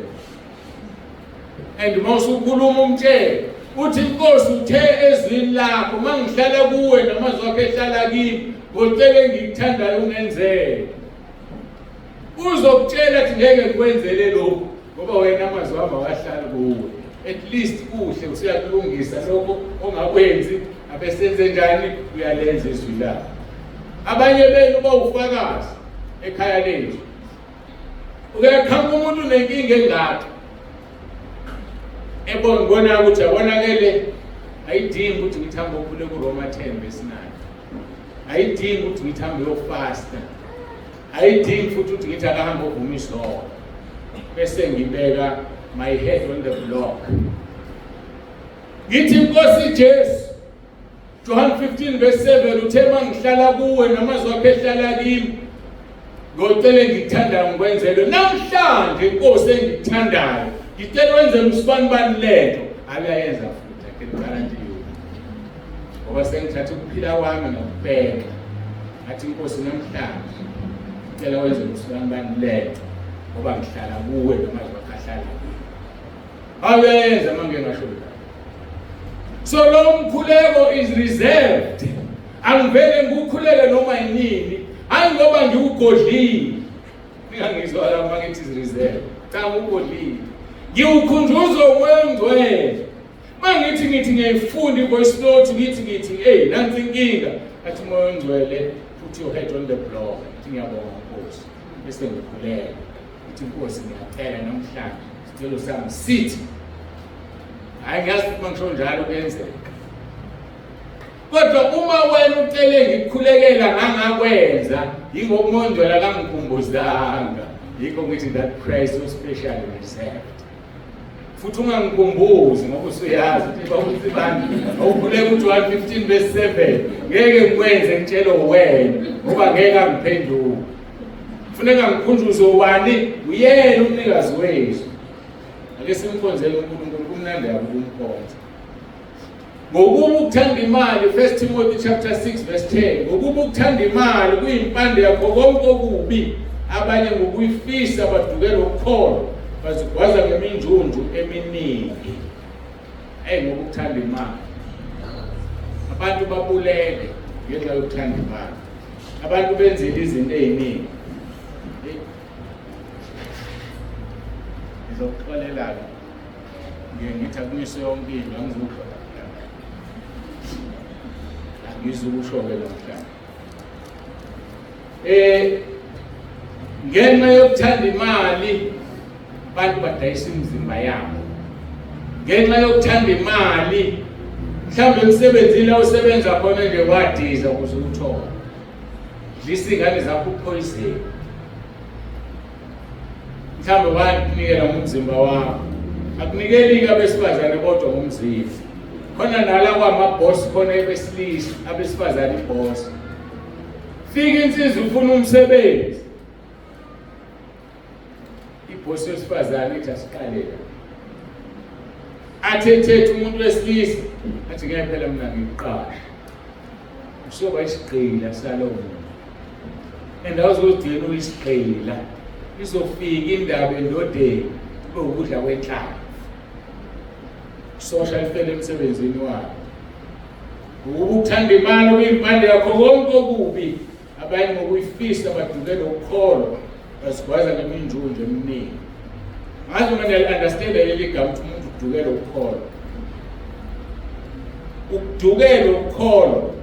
And mawusukhuluma umtshele uthi Nkosi uthe ezwini lakho mangihlala kuwe namazwi akhe ehlala kimi ngocele ngikuthandayo ungenzele. Uzokutshela ukuthi ngeke ngikwenzele lokho ngoba wena amazwi ami awahlala kuwe. At least kuhle usiyakulungisa lokho ongakwenzi abesenze njani uyalenza izwi lakho. Abanye benu bawufakazi ekhaya lethu. Uyakhanga umuntu nenkinga engaka. Ngibona ukuthi abonakele ayidingi ukuthi ngithambe ukukhule kuRoma 10 verse 9. Ayidingi ukuthi ngithambe yofasta. Ayidingi futhi ukuthi ngithi akahamba ovuma isonto. Bese ngibeka my head on the block. Ngithi Nkosi Jesu John 15 verse 7 uthe mangihlala kuwe namazwi akhe ehlala kimi ngocele ngikuthandayo ngikwenzele. Namhlanje Nkosi engikuthandayo ngicela wenze umsibanibani lento akayenza futhi akenzala nje yona. Ngoba sengithatha ukuphila kwami ngakubheka ngathi Nkosi namhlanje ngicela wenze umsibanibani lento ngoba ngihlala kuwe namazwi akhe ahlala kimi. Ayenza manje ngasho. So lo mkhuleko is reserved. Angivele ngikukhuleke noma yini. Hayi ngoba ngiugodlile. Ngiyangizwa la makithi is reserved. Cha ugodlile. Ngiukhunjuzwa uMoya Mangithi ngiyifunda ivoice note ngithi hey nansi inkinga athi Moya Ngcwele put your head on the block uthi ngiyabonga Nkosi bese ngikhuleka uthi Nkosi ngiyacela namhlanje isicelo sami sithi hayi ngazi mangisho njalo kuyenzeka kodwa uma wena ucele ngikukhulekela ngangakwenza yingokumondola kangikumbuzanga yikho ngithi that prayer so special reserved futhi ungangikhumbuzi ngoba usuyazi ukuthi bakuthi bantu awukhuleka uthi 115 verse 7 ngeke ngikwenze ngitshelo wena ngoba ngeke angiphendule kufuneka ngikhunjuzwe ubani uyena umnikazi wethu ake simkhonzele uNkulunkulu kumnandi ukumkhonza ngokuba ukuthanda imali 1 Timothy chapter 6 verse 10 ngokuba ukuthanda imali kuyimpande yakho konke okubi abanye ngokuyifisa badukela ukukholo bazigwaza ngeminjunju eminingi ngokuthanda imali abantu babulele ngenxa yokuthanda imali abantu benzile izinto eziningi ngizokuxolela ngithi akumise yonke into angizukho ngizukusho-ke namhlanje ngenxa yokuthanda imali abantu badayisa imizimba yabo ngenxa yokuthanda imali mhlawumbe emsebenzini awusebenza khona nje wadiza ukuze uthole dlisa ingane zakho uphoyizeni mhlawumbe wakunikela ngomzimba wakho akunikeli abesifazane kodwa ngomzimba khona nala kwamabhosi khona ebesilisa abesifazane ibhosi fika insizwa ufuna umsebenzi ibhosi yesifazane ithi asiqalela athethe umuntu wesilisa athi ngeke phela mina ngiqasha usoba isigqila salowo endawo zodini uyisigqila izofika indaba endodeni kube ukudla kwenhlalo social ifele emsebenzini wakhe ukuthanda imali kuyimpande yakho konke okubi abanye ngokuyifisa badukela ukukholo basigwaza ngeminjunju eminingi ngazi uma niyali-understand leli gama ukuthi umuntu udukela ukukholo ukudukela ukukholo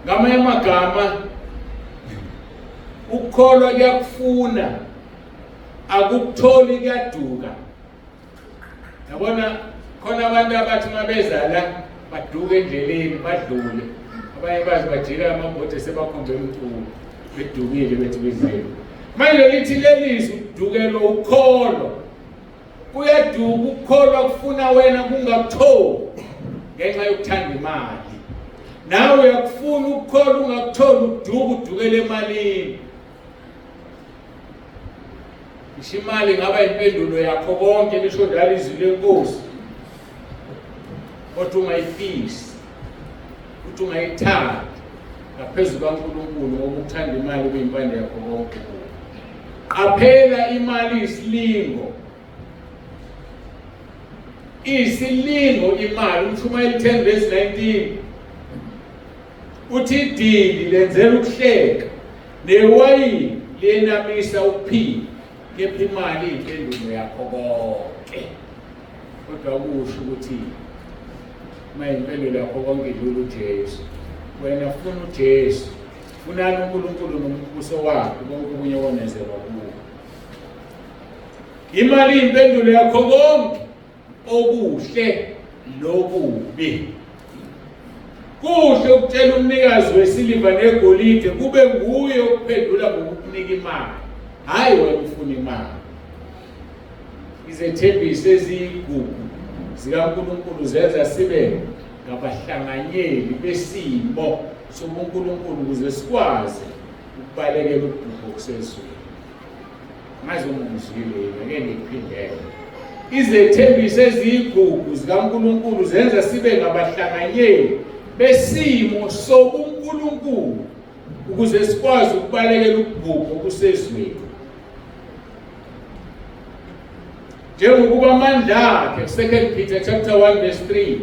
ngamanye amagama ukukholwa kuyakufuna akukutholi kuyaduka yabona khona abantu abathi mabezala baduke endleleni badlule abanye bazi bajika amabhodi sebakhombe umculo bedukile bethi bezelo manje lithi lelizwi ukudukela ukholo kuyaduka ukukholwa kufuna wena kungakutholi ngenxa yokuthanda imali nawe uyakufuna ukukholwa ungakutholi udukele emalini imali ngaba impendulo yakho konke lisho njalo izwi lenkosi kodwa ungayifisi ukuthi ungayithanda ngaphezulu kaNkulunkulu ngoba ukuthanda imali kuyimpande yakho konke qaphela imali isilingo imali uMshumayeli 10 verse 19 uthi idili lenzela ukuhleka newayini liyenamisa ukuphila kepha imali iyimpendulo yakho konke kodwa kusho ukuthi uma impendulo yakho konke idlula uJesu wena funa uJesu funani uNkulunkulu nombuso wakhe konke okunye konezelwa kuwo imali iyimpendulo yakho konke okuhle nokubi kuhle ukutshela umnikazi wesiliva negolide kube nguye okuphendula ngokukunika imali hayi wena ufuna imali izethembiso eziyigugu zikaNkulunkulu zenza sibe ngabahlanganyeli besimo sobuNkulunkulu ukuze sikwazi ukubalekela ukubhubha okusezweni ngazi umuzwile ngeke ngiphindele izethembiso eziyigugu zikaNkulunkulu zenza sibe ngabahlanganyeli besimo sobuNkulunkulu ukuze sikwazi ukubalekela ukubhubha okusezweni njengokuba amandla akhe 2 Peter chapter 1 verse 3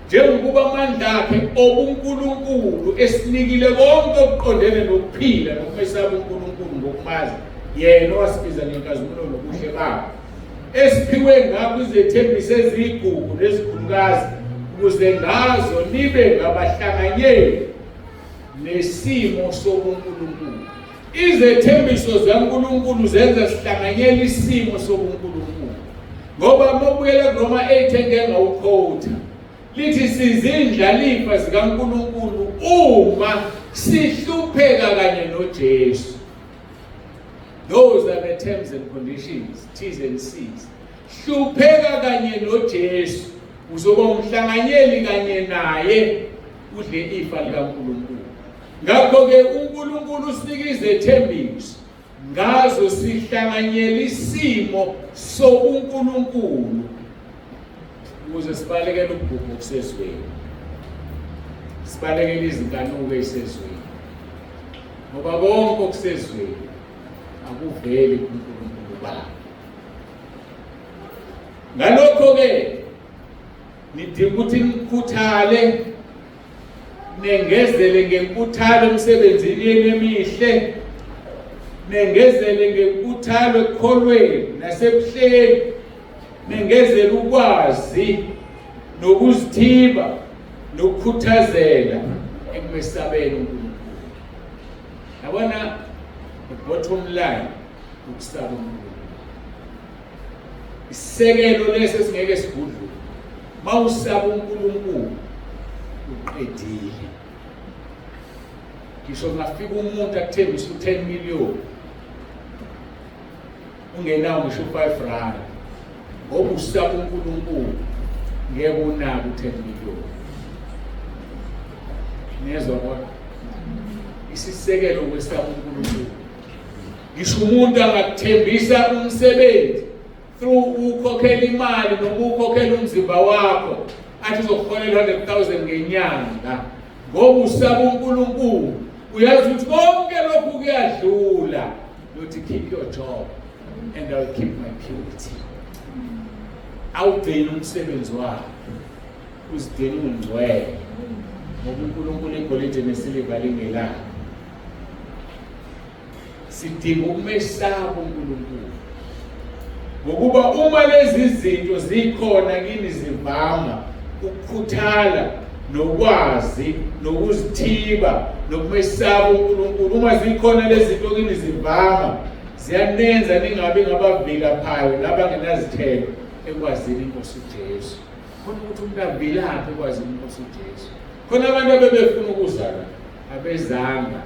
njengokuba amandla akhe obuNkulunkulu esinikile konke okuqondene nokuphila nokumesaba uNkulunkulu ngokumazi yena owasibiza ngenkazimulo nobuhle bakhe esiphiwe ngakho izethembiso eziyigugu nezikhulukazi ukuze ngazo nibe ngabahlanganyeli nesimo sobuNkulunkulu. Izethembiso zikaNkulunkulu zenza sihlanganyele isimo sobuNkulunkulu. Ngoba mobuyela kuRoma 8 engeke ngawuquote. Lithi sizindlalifa zikaNkulunkulu uma sihlupheka kanye noJesu. Those are the terms and conditions, T's and C's. Hlupheka kanye noJesu, uzoba umhlanganyeli kanye naye udle ifa likaNkulunkulu. Ngakho-ke uNkulunkulu usinika izethembiso ngazo sihlanganyela isimo sobuNkulunkulu ukuze sibalekele ukubhubha okusezweni, sibalekele izinkanuko ezisezweni, ngoba konke okusezweni akuveli kuNkulunkulu baba. Ngalokho-ke nidinga ukuthi nikhuthale, nengezele ngenkuthalo emsebenzini yenu emihle, nengezele ngenkuthalo ekukholweni nasebuhleni, nengezele ukwazi nokuzithiba nokukhuthazela ekumesabeni uNkulunkulu. Yabona, the bottom line ukusaba uNkulunkulu. Isekelo lesi esingeke sigudlule. Mawusaba uNkulunkulu uqedile. Ngisho ngafika umuntu akuthembisa u10 million. Ungenawo ngisho 5 rand. Ngoba usaba uNkulunkulu ngeke unako u10 million. Nezwa kodwa isisekelo kwesaba uNkulunkulu. Ngisho umuntu angakuthembisa umsebenzi through ukhokhela imali noma ukhokhela umzimba wakho athi uzokuholela 100,000 ngenyanga. Ngoba usaba uNkulunkulu uyazi ukuthi konke lokhu kuyadlula. Lothi keep your job and I'll keep my purity. Awugcina umsebenzi wakho, uzigcina ungcwele, ngoba uNkulunkulu igolide nesiliva lingelakho. Sidinga ukumesaba uNkulunkulu, ngokuba uma lezi zinto zikhona kini zivama ukukhuthala nokwazi nokuzithiba nokumesaba uNkulunkulu. Uma zikhona lezi zinto kini zivama ziyanenza ningabi ngabavilaphayo nabangenazithelo ekwazini inkosi uJesu. Khona ukuthi umuntu avilaphe ekwazini inkosi uJesu. Khona abantu abebefuna ukuzala abezanga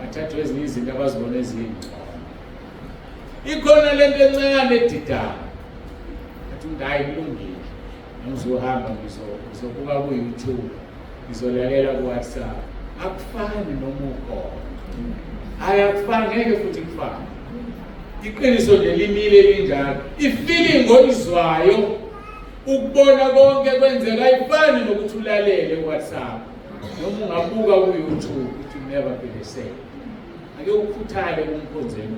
bathathwe ezinye izinto abazibona ezingcono. Ikhona lento encane edidayo athi undayi kulungile, ngizohamba ngizobuka ku-YouTube, ngizolalela ku-WhatsApp. Akufani noma ukhona, akufani, ngeke futhi kufane. Iqiniso nje limile linjalo. Ifeeling oyizwayo ukubona konke kwenzeka ayifani nokuthi ulalele ku-WhatsApp noma ungabuka ku-YouTube. It will never be the same. Ake ukhuthale kumkhonzeni,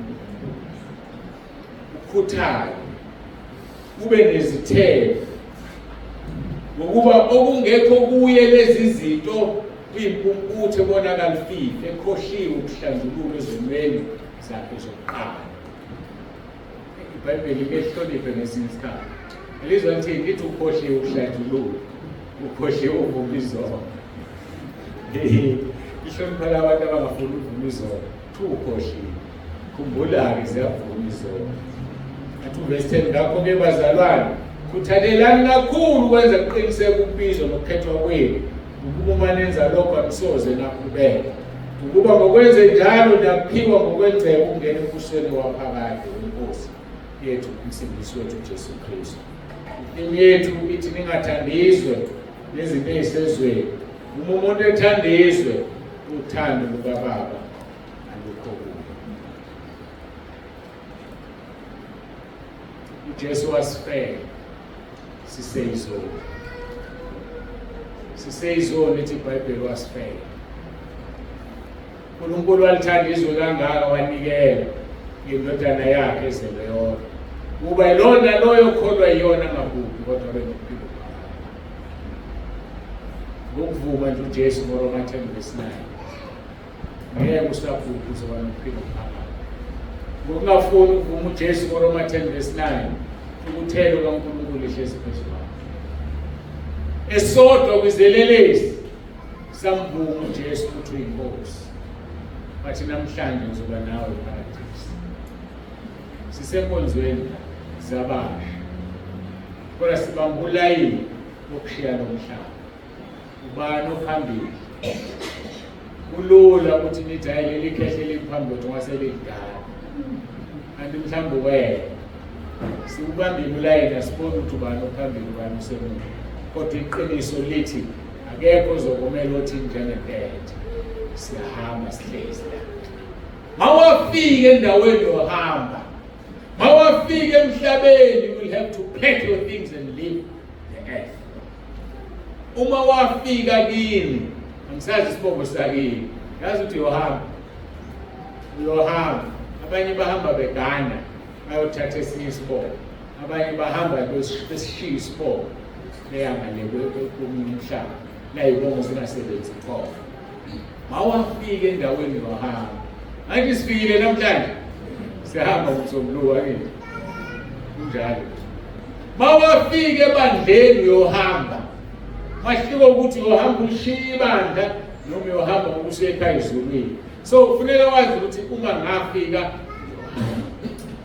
ukhuthale, ube nezithelo, ngokuba okungekho kuye lezi zinto kuyimpumputhe ebonakala ifihle, ekhohliwe ukuhlanjululwa ezimweni zakhe zokuqala. iBhayibheli lihloniphe ngesinye isikhathi. Elizwa lithi lithi ukhohliwe ukuhlanjululwa, ukhohliwe uvuma izono. Ihlonipha labantu abangafuni ukuvuma izono, ukhohliwe. Khumbula-ke ziyavuma izono. Athi uverse 10, ngakho-ke bazalwane, khuthalelani kakhulu ukwenza kuqiniseke ukubizwa nokukhethwa kwenu, ukuba uma nenza lokho anisoze nakhubeka, ukuba ngokwenze njalo naphiwa ngokwengcebo ukungena embusweni waphakade wenkosi yethu uMsindisi wethu uJesu Kristu. Impilo yethu ithi ningathandizwe nezinto ezisezweni, uma umuntu ethandizwe uthando lukaBaba alukho kuye. uJesu was fair, siseyizona. Siseyizona ithi iBhayibheli was fair. uNkulunkulu walithanda izwe kangaka wanikela indodana yakhe ezelwe yodwa, kuba yilona loyo okholwa yiyona angabhubhi kodwa abe nokuphila phakade. Ngokuvuma nje uJesu ngoRoma 10:9 ngeke usabhubha uzoba nokuphila phakade. Ngokungafuni ukuvuma uJesu ngoRoma 10:9 ukuthelo kaNkulunkulu lihlezi phezu kwakho. Esodwa kwizelelesi samvuma uJesu ukuthi uyinkosi, wathi namhlanje uzoba nawe eparadise. Sisenkonzweni zabasha, kodwa sibamba ulayini wokushiya lo mhlaba. Ubani ophambili? Kulula ukuthi nithi hayi leli khehle liphambi kwethu ngaselidala, kanti mhlawumbe wena sikubambile ulayini asiboni ukuthi ubani ophambili ubani usemuva. Kodwa iqiniso lithi akekho ozokumela othi njengempethe. Siyahamba sihlezi la. Mawafika endaweni yohamba, mawafika emhlabeni, you will have to pack your things and leave the earth. Uma wafika kini, angisazi isibongo sakini, yazi ukuthi uyohamba. Abanye bahamba begana bayothatha esinye isibongo, abanye bahamba besishiya isibongo leyangale komunye umhlaba la ibongo zingasebenzi khona. Mawafika endaweni yohamba, angithi sifikile namhlanje sihamba ngomsombuluko akithi kunjalo. Mawafika ebandleni yohamba, mahluko ukuthi yohamba ushiya ibandla noma yohamba ukusuka ekhaya ezulwini. So kufanele wazi ukuthi uma ngafika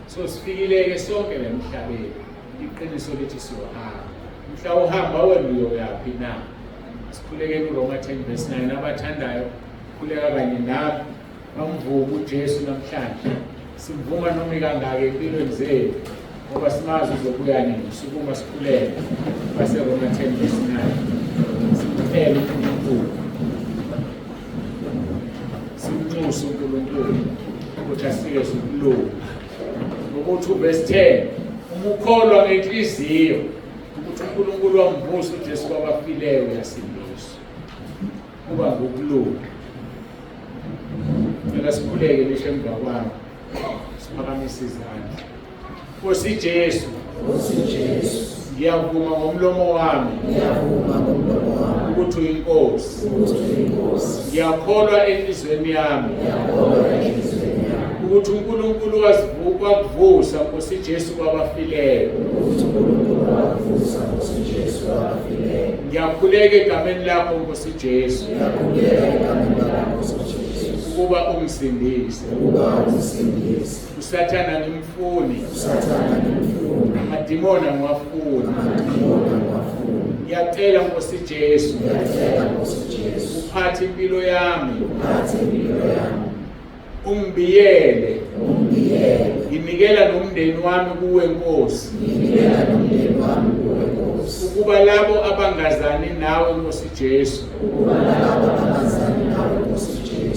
so sifikile-ke sonke la emhlabeni, iqiniso lithi siyohamba. Mhla uhamba wena uyoyaphi na? Sikhuleke kuRoma 10:9, abathandayo khuleka kanye nami bamvuka uJesu namhlanje. Simvuma noma kangaka empilweni zethu ngoba simazi uzobuya nini. Sukuma sikhuleke baseRoma 10:9. Simphele uNkulunkulu, simnxuse uNkulunkulu ukuthi asike sikulunga. Ngokuthi uverse 10, uma ukholwa ngenhliziyo ukuthi uNkulunkulu wamvusa uJesu kwabafileyo uyasindiswa, kuba ngokulunga. Ngeke sikhuleke lishe emva kwami, siphakamise izandla. Nkosi Jesu, ngiyavuma ngomlomo wami ukuthi uyinkosi. Ngiyakholwa enhlizweni yami ukuthi uNkulunkulu wakuvusa Nkosi Jesu kwabafileyo. Ngiyakhuleka egameni lakho Nkosi Jesu ukuba ungisindise. uSathana ngimfuni, amadimoni ngiwafuni. Ngiyacela Nkosi Jesu uphathe impilo yami, ungibiyele. Nginikela nomndeni wami kuwe Nkosi, ukuba labo abangazani nawe Nkosi Jesu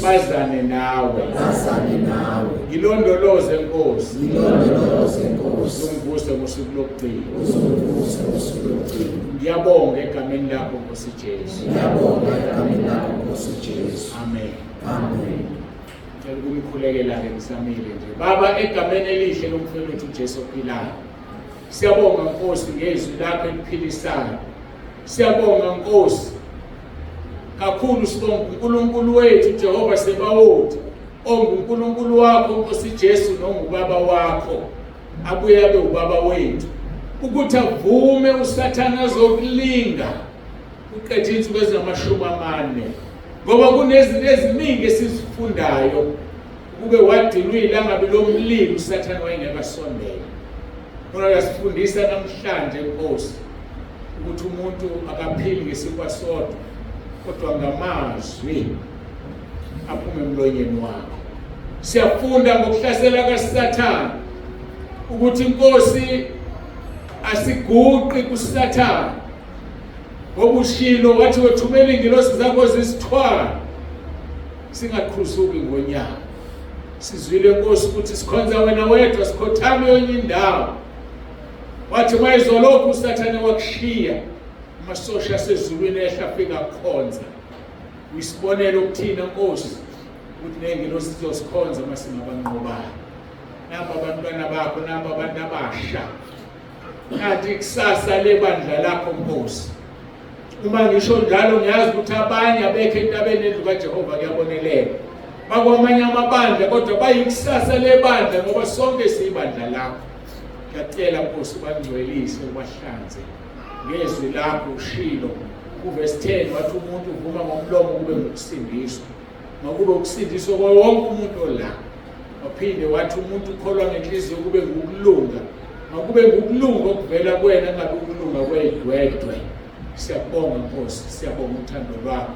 bazane nawe. Ngilondoloze Nkosi, ungivuse ngosuku lokugcina. Ngiyabonga egameni lakho Nkosi Jesu. Amen. Ngicela ukumkhulekela-ke ngisamile nje. Baba, egameni elihle lomfowethu uJesu ophilayo, siyabonga Nkosi ngezwi lakho eliphilisayo. Siyabonga Nkosi kakhulu, sibonga uNkulunkulu wethu Jehova Sebawothi, onguNkulunkulu wakho Nkosi Jesu nongubaba wakho, abuye abe ubaba wethu, ukuthi avume uSathana zokulinga uqedwe insuku ezingama-40, ngoba kunezinto eziningi esizifundayo. Kube wadinwa ilanga lomlilo uSathana wayengekasondela. Kodwa uyasifundisa namhlanje Nkosi ukuthi umuntu akaphili ngesinkwa sodwa, kodwa ngamazwi aphume emlonyeni wakho. Siyafunda ngokuhlasela kaSathana ukuthi Nkosi asiguqi kuSathana, ngoba ushilo wathi wethumela ingilosi zakho zisithwala singaqhuzuki ngonyaka. Sizwile Nkosi ukuthi sikhonza wena wedwa, sikhothame yonke indawo. Wathi mayizolokhu uSathane wakushiya, amasosha asezulwini ehlafika kukhonza. Uyisibonele ukuthina Nkosi ukuthi nengilosi zizosikhonza masingabanqobayo. Napa abantwana bakho, napa abantu abasha, kanti kusasa lebandla lakho Nkosi. Uma ngisho njalo ngiyazi ukuthi abanye abekho entabeni endlu kaJehova kuyaboneleka, bakwamanye amabandla, kodwa bayikusasa lebandla ngoba sonke siyibandla lakho. Ngiyacela Nkosi ubangcwelise, ubahlanze ngezwi lakho ushilo Kuverse 10 wathi umuntu uvuma ngomlomo kube ngokusindiswa. Makube ukusindiswa kwa wonke umuntu ola. Waphinde wathi umuntu ukholwa ngenhliziyo kube ngokulunga. Makube ngokulunga okuvela kuwena ngabe ukulunga kwedwedwe. Siyabonga Nkosi, siyabonga uthando lwakho.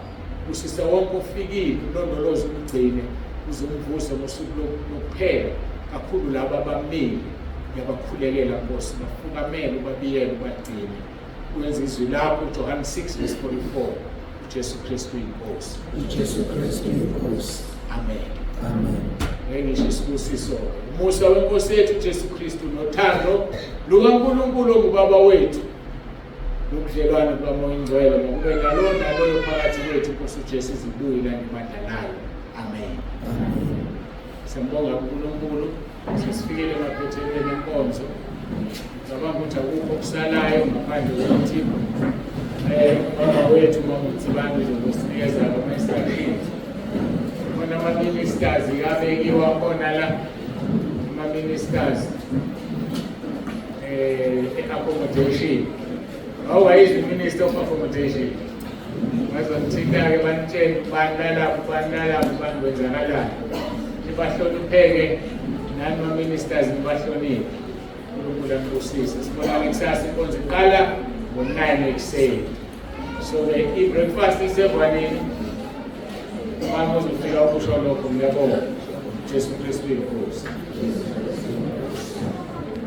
Usisa wonke ofikile ulondoloze umgcine uzomvusa ngosuku lokuphela kakhulu laba abamile yabakhulekela Nkosi bafukamele ubabiyele ubagcine. Wenza izwi lakho John 6:44 uJesu Kristu inkosi. uJesu Kristu inkosi. Amen. Amen. Ngengisho isibusiso umusa wenkosi yethu uJesu Kristu nothando lukaNkulunkulu ongubaba wethu nobudlelwano bukaMoya Ingcwele makube naloyo phakathi kwethu Nkosi uJesu izibuyela nebandla layo. Amen. Amen. Siyambonga uNkulunkulu sesifikele emaphethelweni enkonzo. Ngicabanga ukuthi akukho okusalayo ngaphandle kokuthi ubaba wethu uMam'Mthibane uzosinikeza ama-instructions. Khona ama-ministers abekiwa khona la ama-ministers accommodation. Always the Minister of Accommodation. Bazongithinta-ke banitshele banalapho banwenzakalani. Nibahlonipheke nani ma-ministers nibahloniphe. uNkulunkulu ambusise. Sibonane kusasa inkonzo iqala ngo-9 ekuseni. So i-breakfast isevwaneni. Uma uzofika ukusho lokho ngiyabonga. Jesu Kristu inkosi.